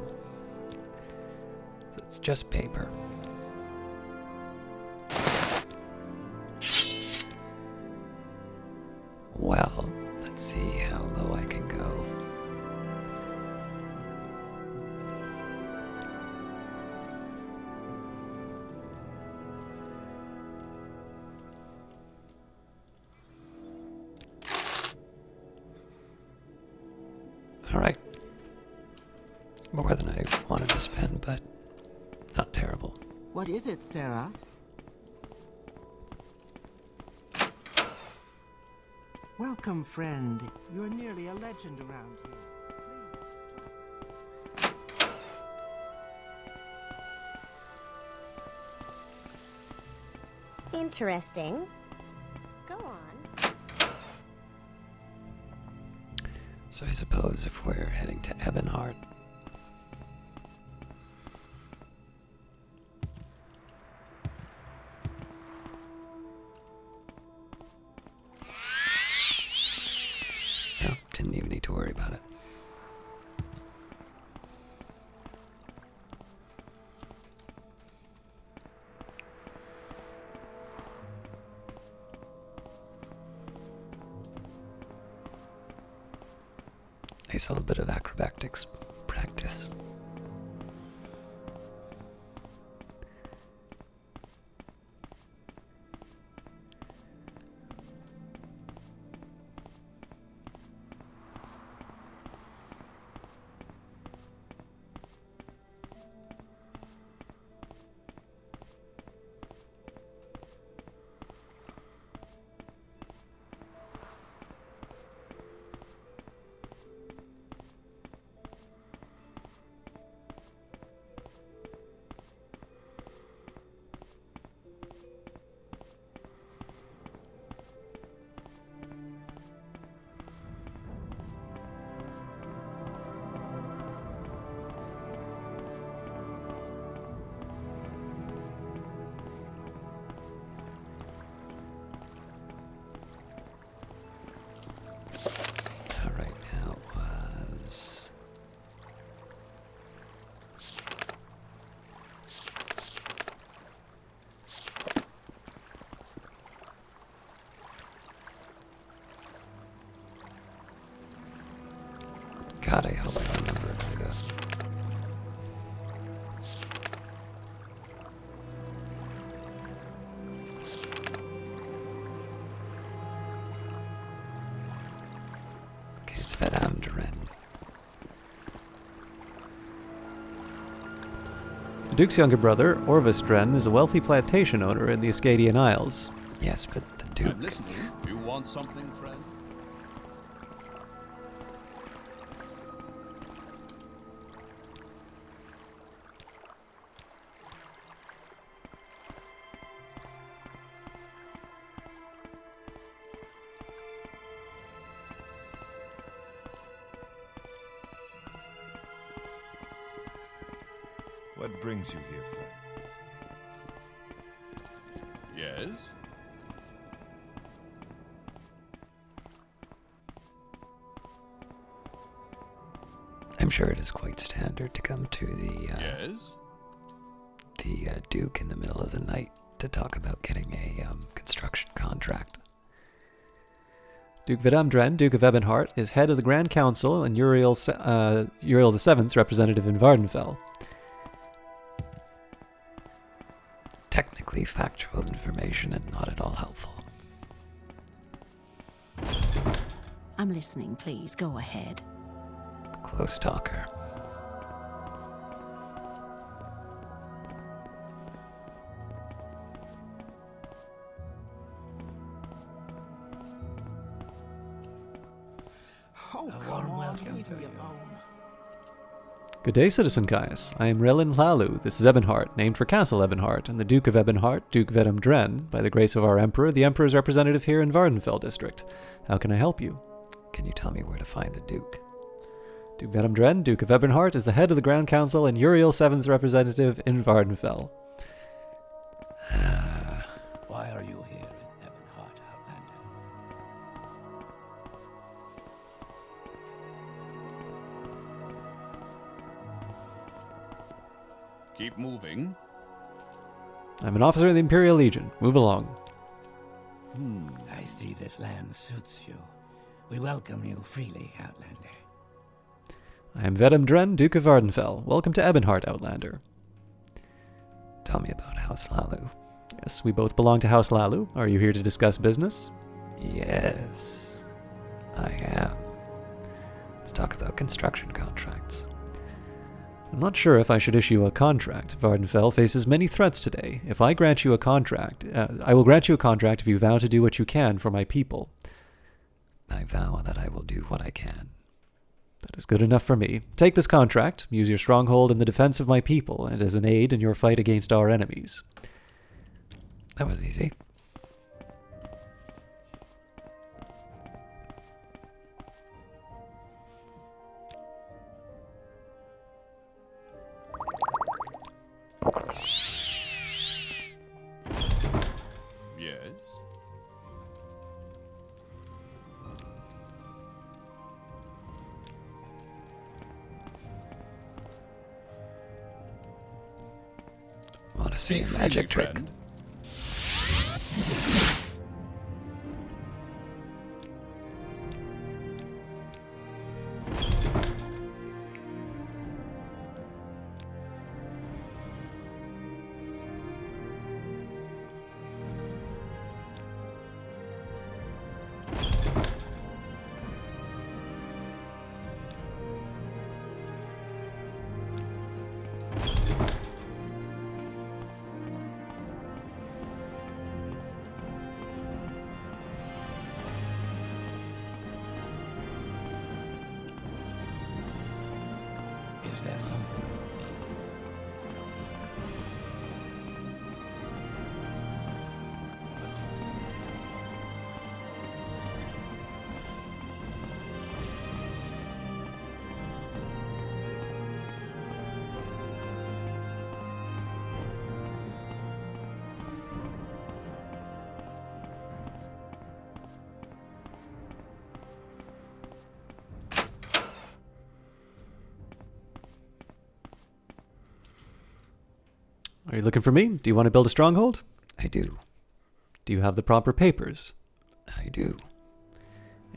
S1: So it's just paper. Well, let's see how low I can go. Alright. More than I wanted to spend, but not terrible.
S2: What is it, Sarah? Welcome, friend. You're nearly a legend around here. Please talk.
S9: Interesting. Go on.
S1: So I suppose if we're heading to Ebonheart, yeah. Nice little bit of acrobatics practice. Alright, now it was... God, I hope I remember it to go. Okay, it's Vedamdren.
S3: The Duke's younger brother, Orvis Dren, is a wealthy plantation owner in the Ascadian Isles.
S1: Yes, but the Duke...
S6: I'm listening. Do you want something, friend?
S7: What brings you here, friend?
S6: Yes?
S1: I'm sure it is quite standard to come to
S6: Yes?
S1: the Duke in the middle of the night to talk about getting a construction contract.
S3: Duke Vedamdren, Duke of Ebonheart, is head of the Grand Council and Uriel VII's representative in Vardenfell.
S1: Technically factual information and not at all helpful.
S5: I'm listening, please. Go ahead.
S1: Close talker.
S2: Oh,
S4: A
S2: come
S4: warm
S2: on,
S4: welcome
S2: leave
S4: to
S2: me
S4: you.
S2: alone.
S3: Good day, Citizen Caius. I am House Hlaalu. This is Ebonheart, named for Castle Ebonheart, and the Duke of Ebonheart, Duke Vedamdren, by the grace of our Emperor, the Emperor's representative here in Vardenfell district. How can I help you?
S1: Can you tell me where to find the Duke?
S3: Duke Vedamdren, Duke of Ebonheart, is the head of the Grand Council and Uriel VII's representative in Vardenfell.
S4: Why are you here in Ebonheart, Outlander?
S6: Keep moving.
S3: I'm an officer of the Imperial Legion. Move along.
S4: I see this land suits you. We welcome you freely, Outlander.
S3: I am Vedamdren, Duke of Vardenfell. Welcome to Ebonheart, Outlander.
S1: Tell me about House Hlaalu.
S3: Yes, we both belong to House Hlaalu. Are you here to discuss business?
S1: Yes, I am. Let's talk about construction contracts.
S3: I'm not sure if I should issue a contract. Vardenfell faces many threats today. If I grant you a contract, I will grant you a contract if you vow to do what you can for my people.
S1: I vow that I will do what I can.
S3: That is good enough for me. Take this contract, use your stronghold in the defense of my people, and as an aid in your fight against our enemies.
S1: That was easy.
S6: Yes?
S1: Want to see a
S6: Speak
S1: magic
S6: freely,
S1: trick?
S6: friend.
S4: Is there something?
S3: Are you looking for me? Do you want to build a stronghold?
S1: I do.
S3: Do you have the proper papers?
S1: I do.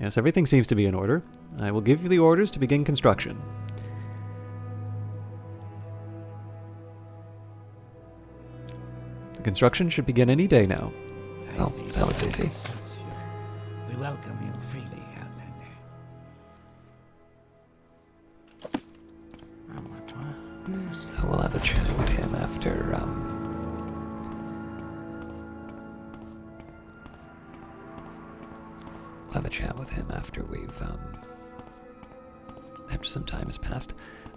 S3: Yes, everything seems to be in order. I will give you the orders to begin construction. The construction should begin any day now.
S1: Oh, that was easy.
S4: We welcome you freely, Outlander.
S1: So we'll have a chat with him after, we'll have a chat with him after we've, after some time has passed.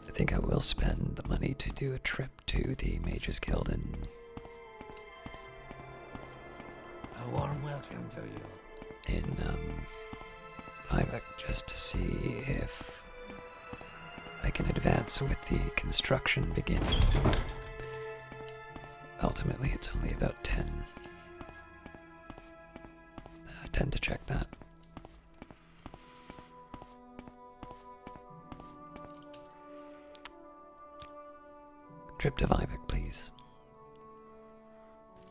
S1: I think I will spend the money to do a trip to the Mages Guild and
S4: A warm welcome to you.
S1: in Vivek just to see if I can advance with the construction beginning. Ultimately, it's only about 10. 10 to check that. Trip to Vivek, please.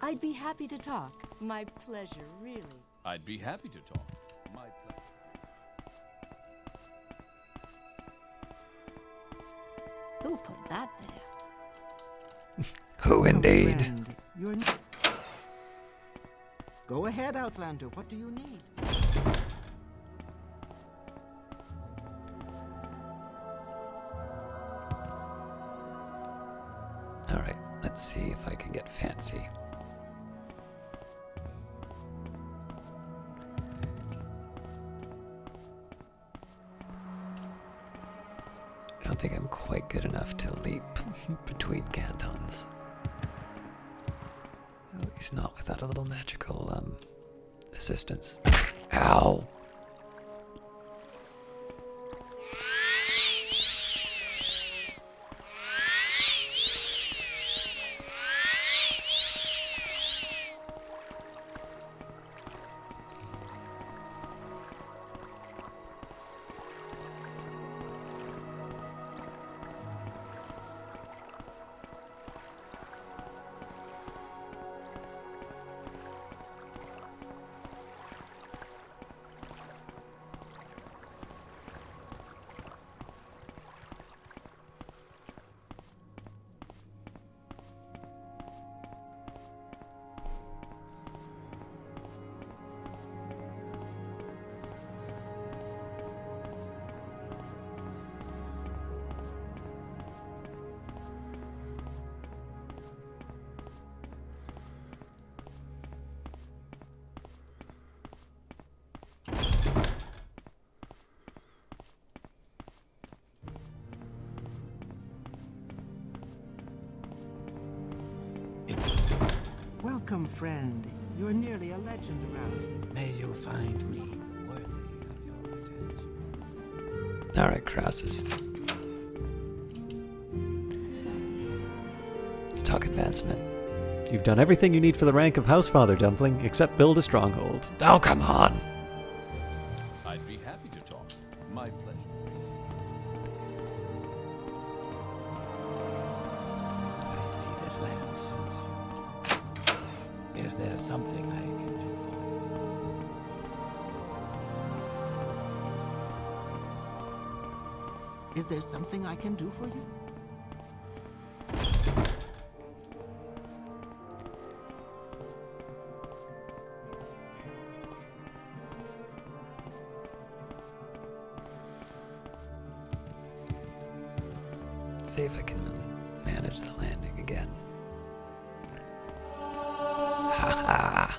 S8: I'd be happy to talk. My pleasure, really.
S6: I'd be happy to talk. My pleasure.
S5: Who put that there?
S1: Who indeed?
S2: Friend, you're Go ahead, Outlander. What do you need?
S1: Alright, let's see if I can get fancy. I don't think I'm quite good enough to leap between cantons. At least not without a little magical assistance. Ow!
S2: Welcome, friend. You're nearly a legend around here.
S4: May you find me worthy of your attention.
S1: Alright, Crassus. Let's talk advancement.
S3: You've done everything you need for the rank of Housefather, Dumpling, except build a stronghold.
S1: Oh, come on!
S6: I'd be happy to talk. My pleasure.
S4: I see this land suits you. Is there something I can do for you?
S2: Is there something I can do for you?
S1: Let's see if I can manage the landing again. Haha!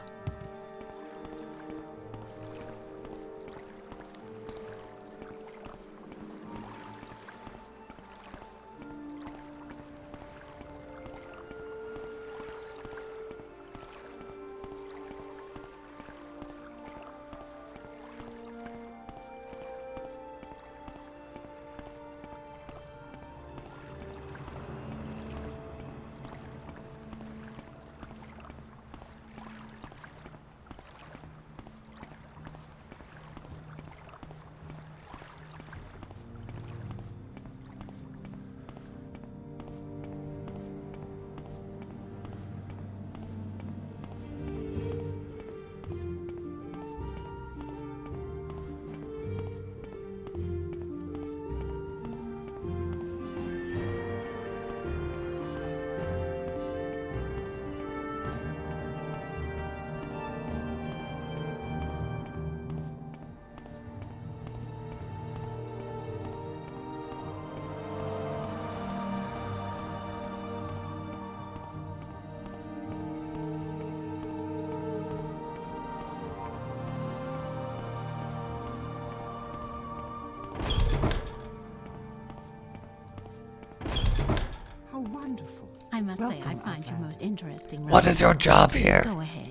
S5: interesting.
S1: What is your job
S5: Please
S1: here?
S5: go ahead.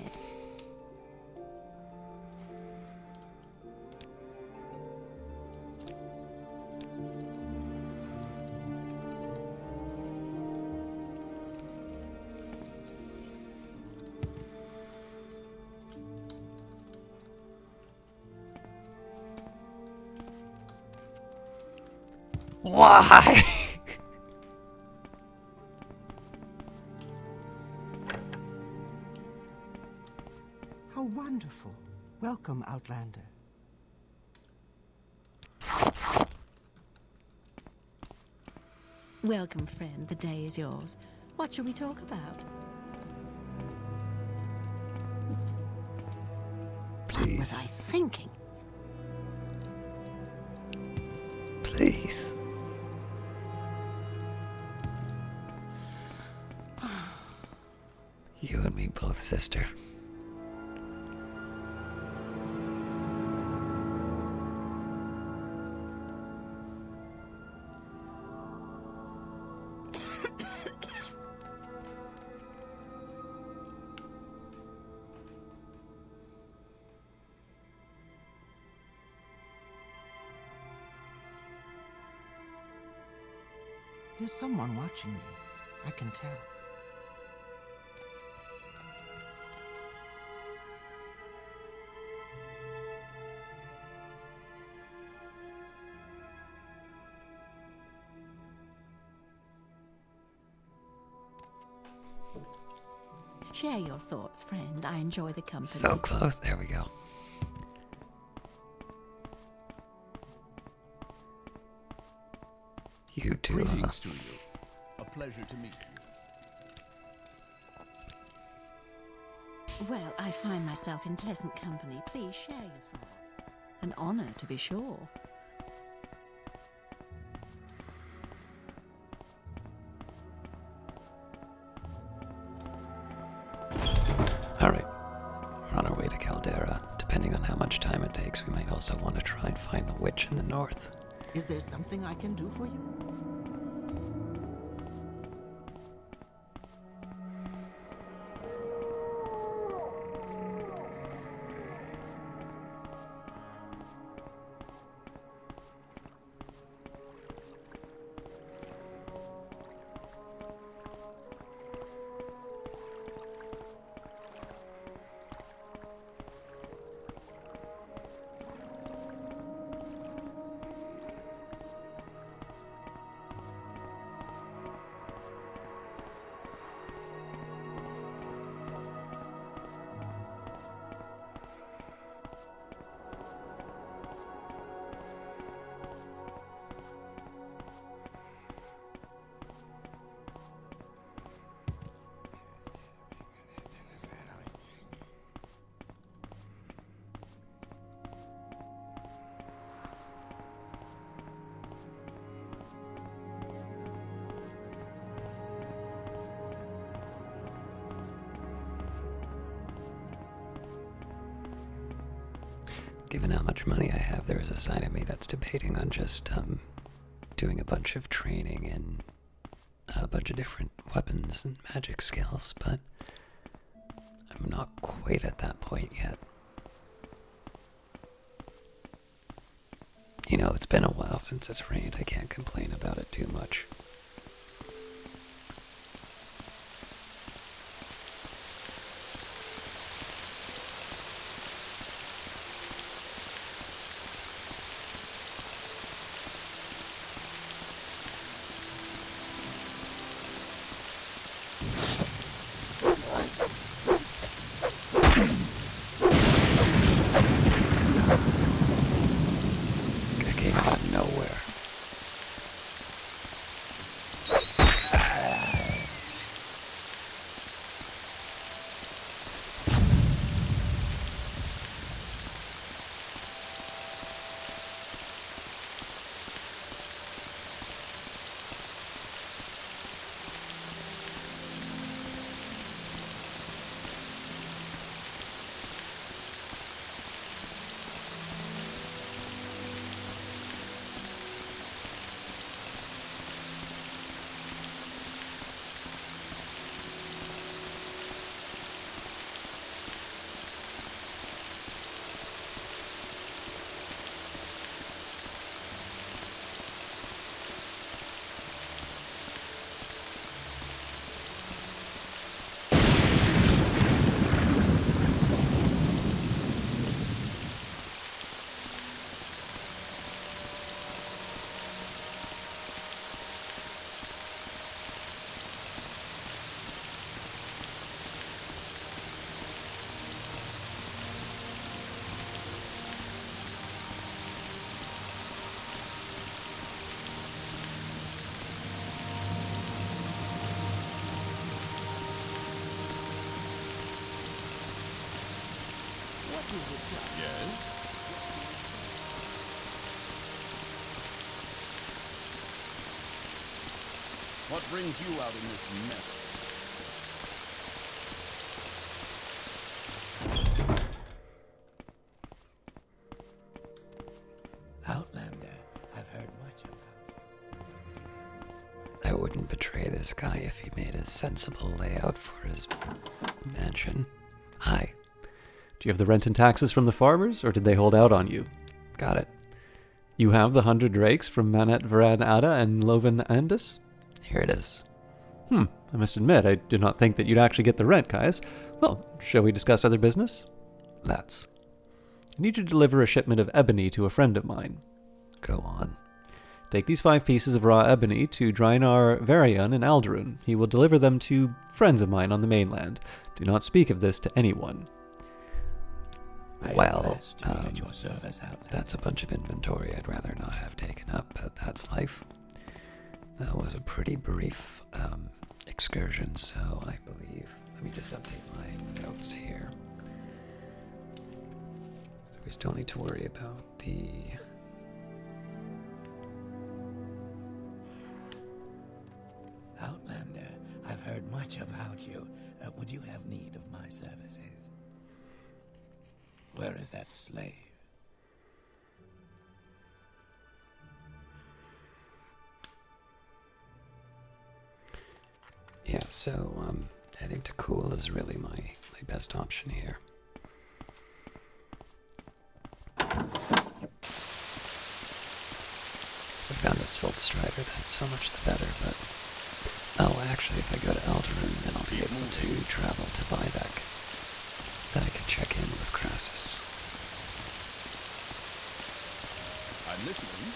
S1: Why?
S2: How wonderful. Welcome, Outlander.
S5: Welcome, friend. The day is yours. What shall we talk about?
S8: What was I
S1: Please.
S8: thinking?
S1: Please. You and me both, sister.
S2: There's someone watching me. I can tell.
S5: Share your thoughts, friend. I enjoy the company.
S1: So close. There we go. You too, huh?
S6: Greetings to you. A pleasure to meet you.
S5: Well, I find myself in pleasant company. Please share your thoughts. An honor, to be sure.
S1: Alright. We're on our way to Caldera. Depending on how much time it takes, we might also want to try and find the witch in the north.
S2: Is there something I can do for you?
S1: Given how much money I have, there is a side of me that's debating on just doing a bunch of training in a bunch of different weapons and magic skills, but I'm not quite at that point yet. You know, it's been a while since it's rained. I can't complain about it too much. I came out of nowhere.
S2: What is it, John?
S6: Yes? What brings you out in this mess?
S4: Outlander, I've heard much about you.
S1: I wouldn't betray this guy if he made a sensible layout for his mansion. Hi.
S3: Do you have the rent and taxes from the farmers, or did they hold out on you?
S1: Got it.
S3: You have the 100 drakes from Manet Varan Ada and Loven Andis?
S1: Here it is.
S3: I must admit, I did not think that you'd actually get the rent, Caius. Well, shall we discuss other business?
S1: Let's.
S3: I need you to deliver a shipment of ebony to a friend of mine.
S1: Go on.
S3: Take these 5 pieces of raw ebony to Drynar Varian in Alderun. He will deliver them to friends of mine on the mainland. Do not speak of this to anyone.
S1: Well,
S4: at your service, Outlander.
S1: that's a bunch of inventory I'd rather not have taken up, but that's life. That was a pretty brief excursion, so I believe. Let me just update my notes here. So we still need to worry about the.
S4: Outlander, I've heard much about you. Would you have need of my services? Where is that slave?
S1: Yeah, so heading to Cool is really my best option here. If I found a Silt Strider, that's so much the better, but... Oh, actually, if I go to Alderun, then I'll be able to travel to Vivek. Then I can check in with Crassus.
S6: I'm listening.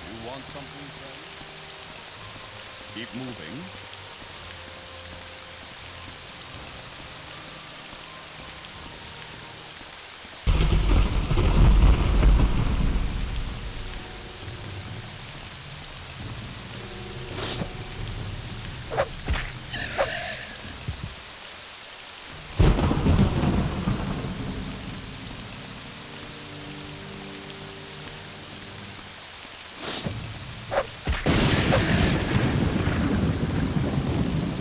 S6: You want something, friend? Keep moving.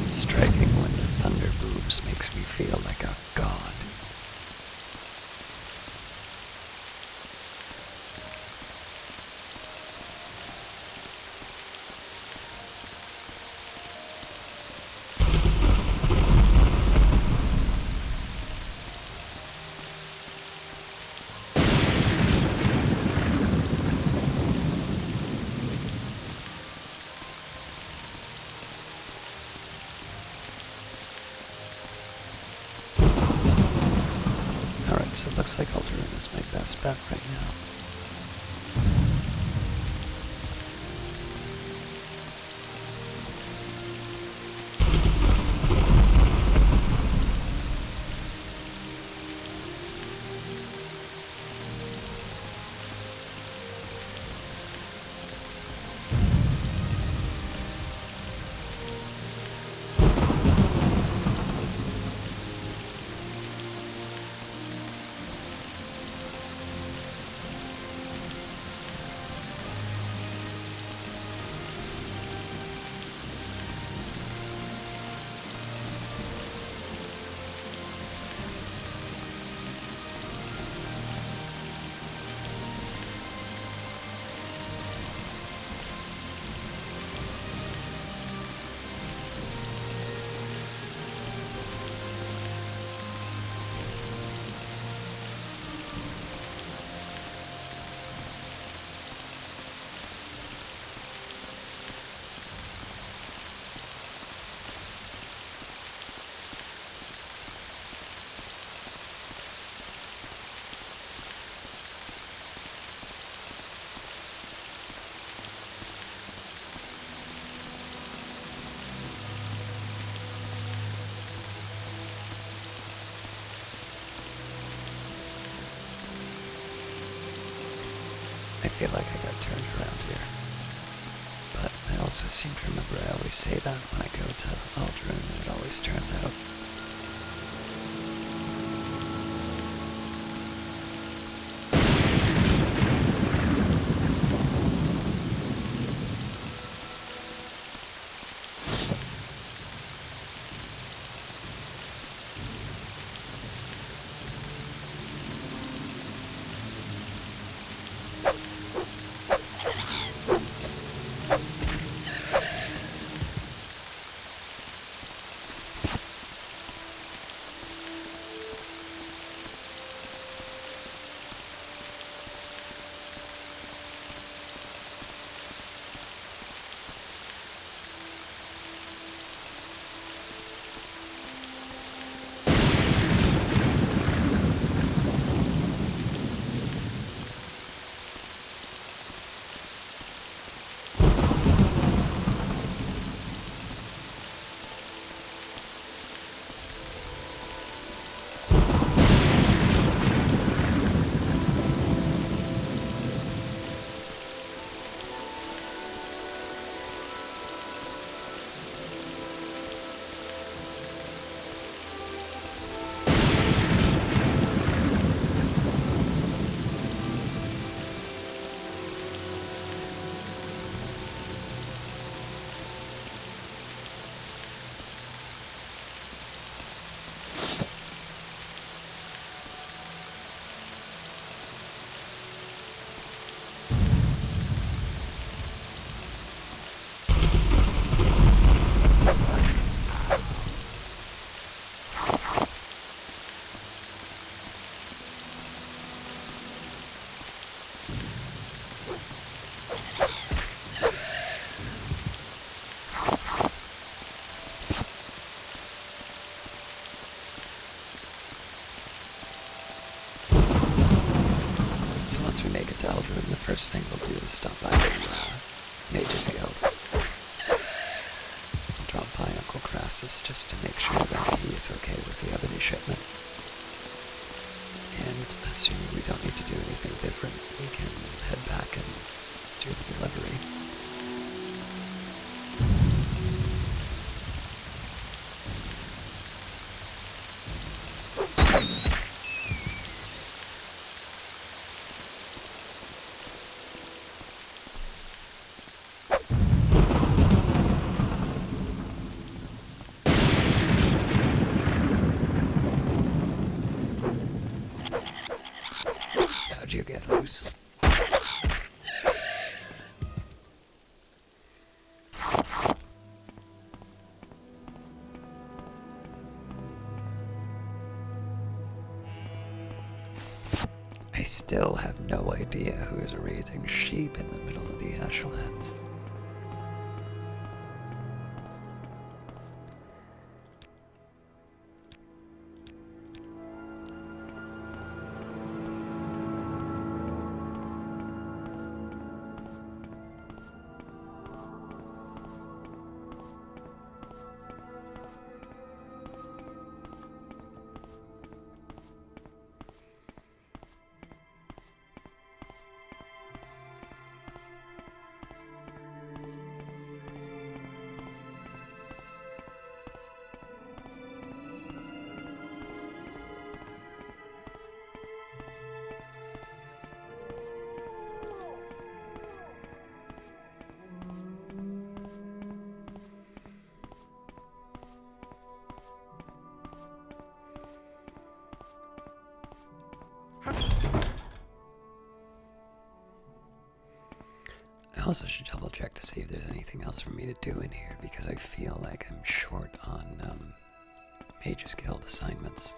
S1: Striking when the thunder booms makes me feel like a god. Alright, so it looks like Alderun is my best bet right now. I feel like I got turned around here. also seem to remember I always say that when I go to Aldrin, and it always turns out. So once we make it to Aldrin, the first thing we'll do is stop by the Mage's Guild. I'll drop by Uncle Crassus just to make sure that he is okay with the ebony shipment. And assuming we don't need to do anything different, we can head back and do the delivery. How'd you get loose? I still have no idea who is raising sheep in the middle of the Ashlands. I also should double check to see if there's anything else for me to do in here, because I feel like I'm short on Mage's Guild assignments.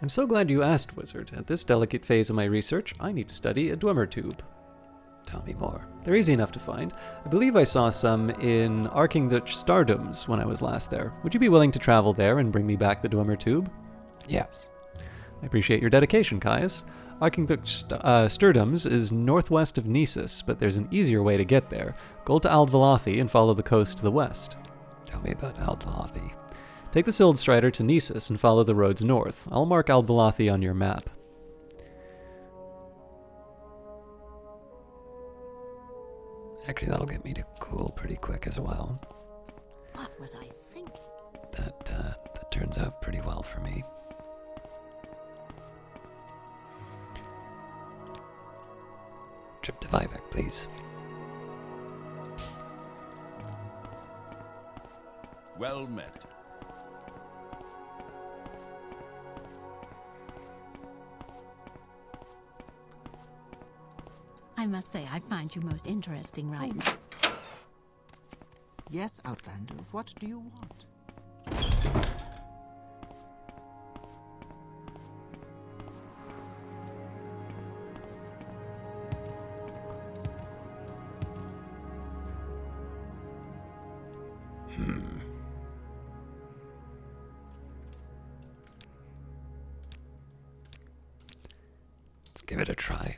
S3: I'm so glad you asked, Wizard. At this delicate phase of my research, I need to study a Dwemer tube.
S1: Tell me more.
S3: They're easy enough to find. I believe I saw some in Arkingdutch Stardoms when I was last there. Would you be willing to travel there and bring me back the Dwemer tube?
S1: Yes.
S3: I appreciate your dedication, Caius. Arkingdutch Stardoms is northwest of Nisus, but there's an easier way to get there. Go to Ald-Valathi and follow the coast to the west.
S1: Tell me about Ald-Valathi.
S3: Take the Sildstrider to Nisus and follow the roads north. I'll mark Ald-Valathi on your map.
S1: Actually, that'll get me to cool pretty quick as well.
S5: What was I thinking?
S1: That turns out pretty well for me. Trip to Vivek, please.
S6: Well met.
S5: I must say, I find you most interesting right now.
S2: Yes, Outlander, what do you want?
S1: Let's give it a try.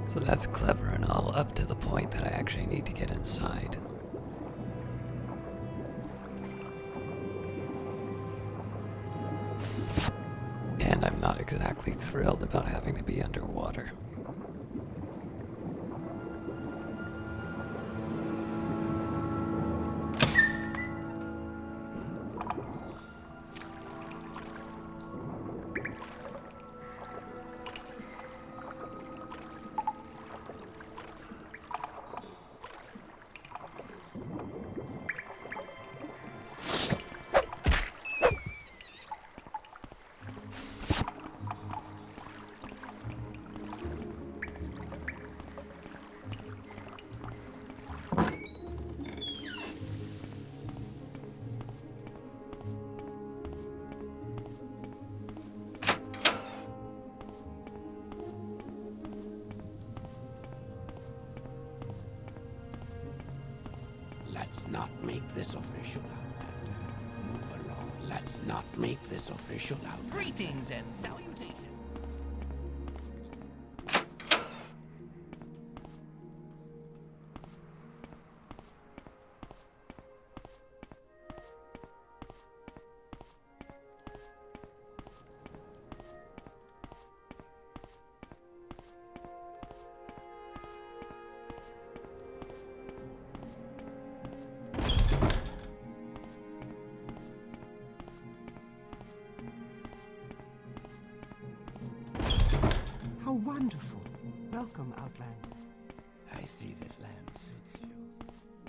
S1: So that's clever and all, up to the point that I actually need to get inside. And I'm not exactly thrilled about having to be underwater.
S4: Let's not make this official, Outlander. Move along. Let's not make this official, Outlander.
S8: Greetings and salutations.
S2: How wonderful. Welcome, Outlander.
S4: I see this land suits you.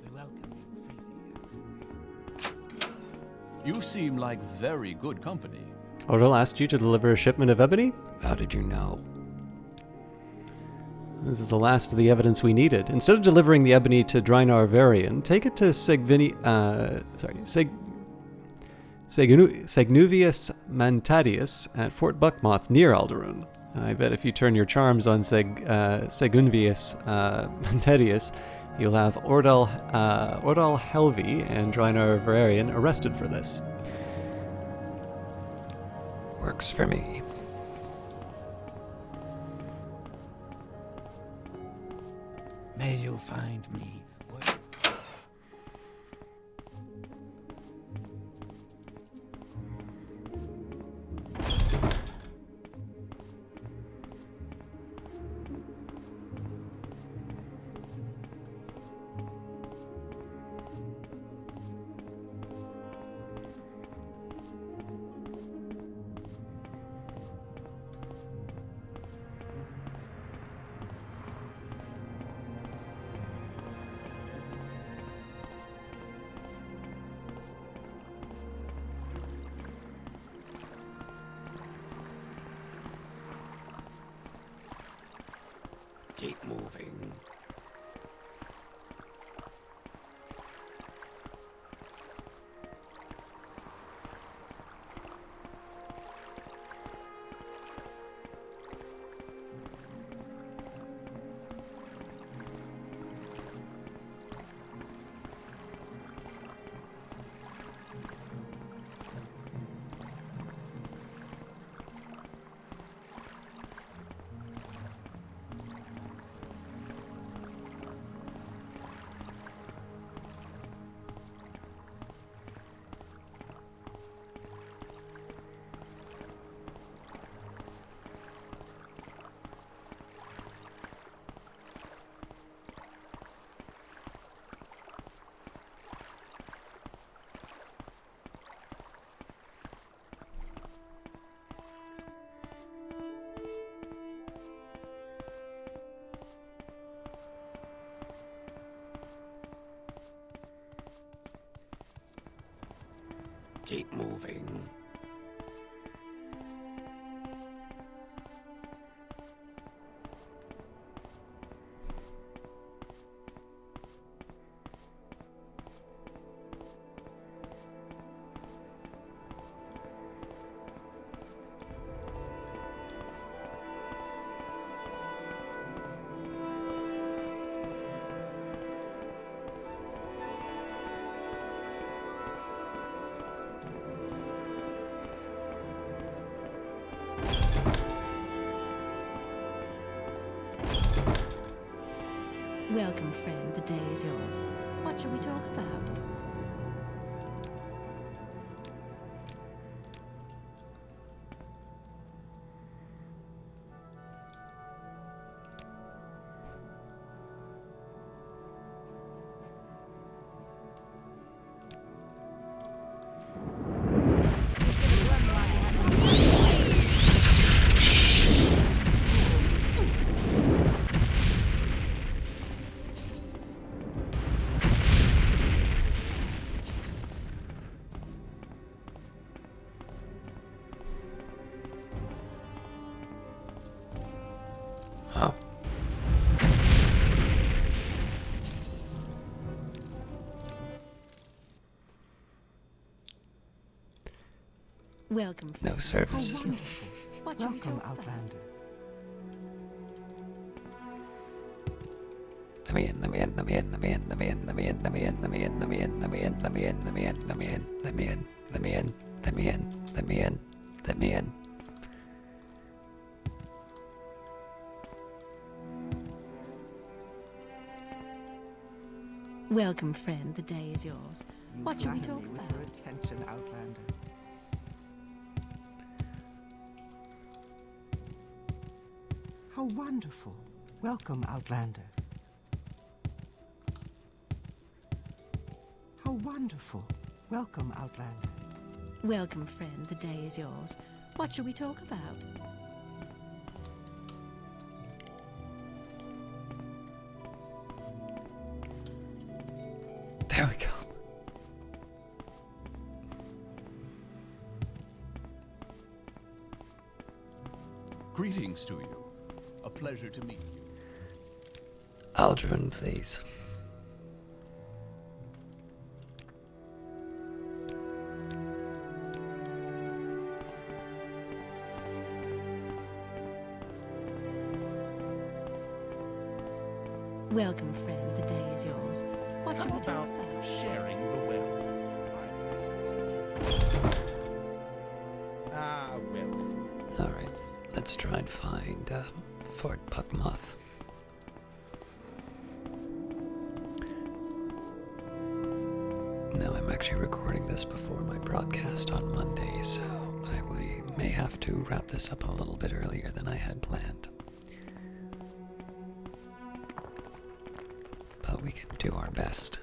S4: We welcome you freely.
S6: You seem like very good company.
S3: Odell asked you to deliver a shipment of ebony?
S1: How did you know?
S3: This is the last of the evidence we needed. Instead of delivering the ebony to Drynar Varian, take it to Segnuvius Mantadius at Fort Buckmoth near Alderun. I bet if you turn your charms on Segunvius Mantadius, you'll have Ordal Helvi and Drynar Varian arrested for this.
S1: Works for me.
S4: May you find me. Keep moving. Keep moving.
S5: Welcome, friend. The day is yours. What shall we talk about?
S1: Oh.
S5: Welcome,
S1: No
S5: friend.
S1: service.
S2: How wonderful.
S5: What shall we
S2: Welcome,
S5: talk about?
S2: Outlander.
S5: Welcome, friend. The day is yours.
S2: You
S5: What shall we
S2: flatter
S5: talk
S2: me with
S5: about?
S2: your attention, Outlander. How wonderful. Welcome, Outlander. How wonderful. Welcome, Outlander.
S5: Welcome, friend. The day is yours. What shall we talk about?
S1: There we go.
S6: Greetings to you. A pleasure to meet you.
S1: Aldrin, please.
S5: Welcome, friend. The day is yours. What shall we talk about?
S10: Sharing the wealth? Welcome.
S1: Alright, let's try and find Fort Puckmoth. Now, I'm actually recording this before my broadcast on Monday, so we may have to wrap this up a little bit earlier than I had planned. But we can do our best.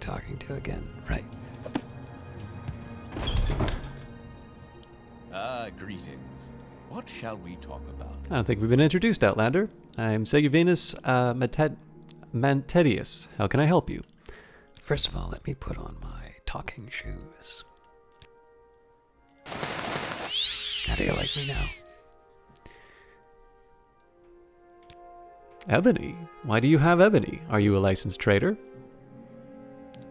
S1: talking to again? Right.
S6: Greetings. What shall we talk about?
S3: I don't think we've been introduced, Outlander. I'm Seguvenus Mantedius. How can I help you?
S1: First of all, let me put on my talking shoes. How do you like me now?
S3: Ebony? Why do you have ebony? Are you a licensed trader?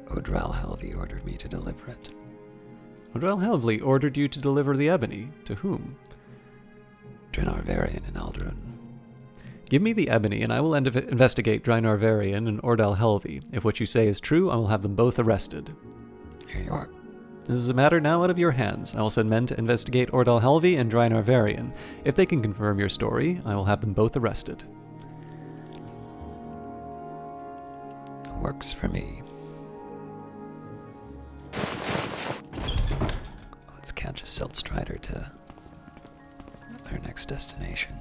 S1: Odral Halvey ordered me to deliver it.
S3: Odral Halvey ordered you to deliver the ebony. To whom?
S1: Draenor Varian in Aldrun.
S3: Give me the ebony, and I will investigate Draenor Varian and Ordal Helvey. If what you say is true, I will have them both arrested.
S1: Here you are.
S3: This is a matter now out of your hands. I will send men to investigate Ordal Helvey and Draenor Varian. If they can confirm your story, I will have them both arrested.
S1: Works for me. Let's catch a Silt Strider to our next destination.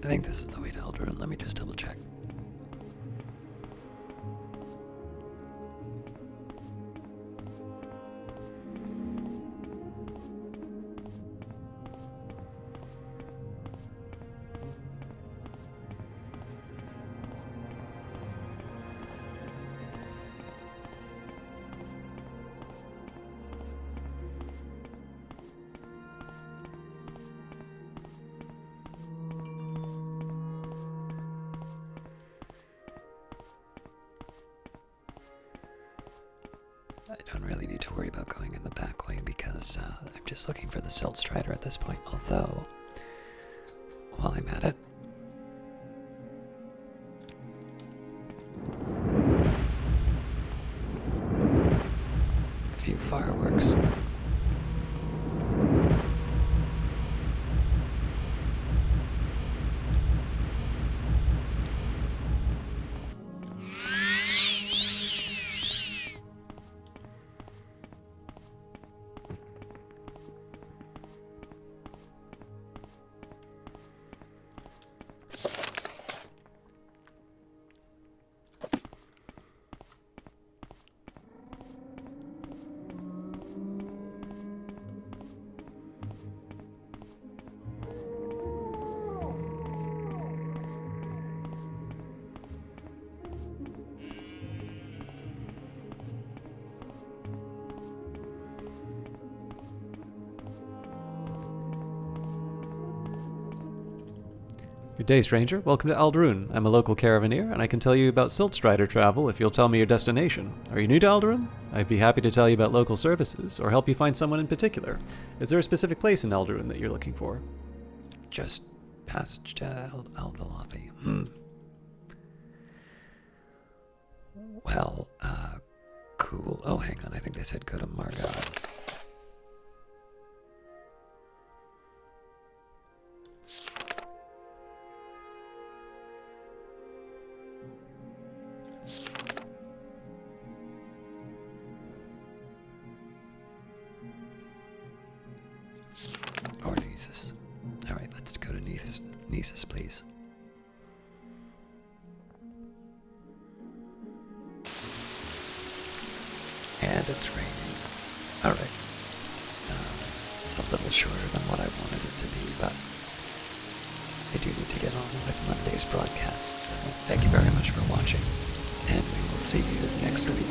S1: I think this is the way to Aldrun. Let me just double check. I don't really need to worry about going in the back way because I'm just looking for the Silt Strider at this point. Although, while I'm at it, a few fireworks.
S3: Good day, stranger. Welcome to Aldrun. I'm a local caravaneer, and I can tell you about Silt Strider travel if you'll tell me your destination. Are you new to Aldrun? I'd be happy to tell you about local services, or help you find someone in particular. Is there a specific place in Aldrun that you're looking for?
S1: Just past Aldvelothi. Well, cool. Oh, hang on. I think they said go to Margod. Or Nisus. Alright, let's go to Nisus, please. And it's raining. Alright. It's a little shorter than what I wanted it to be, but I do need to get on with Monday's broadcast. So thank you very much for watching, and we will see you next week.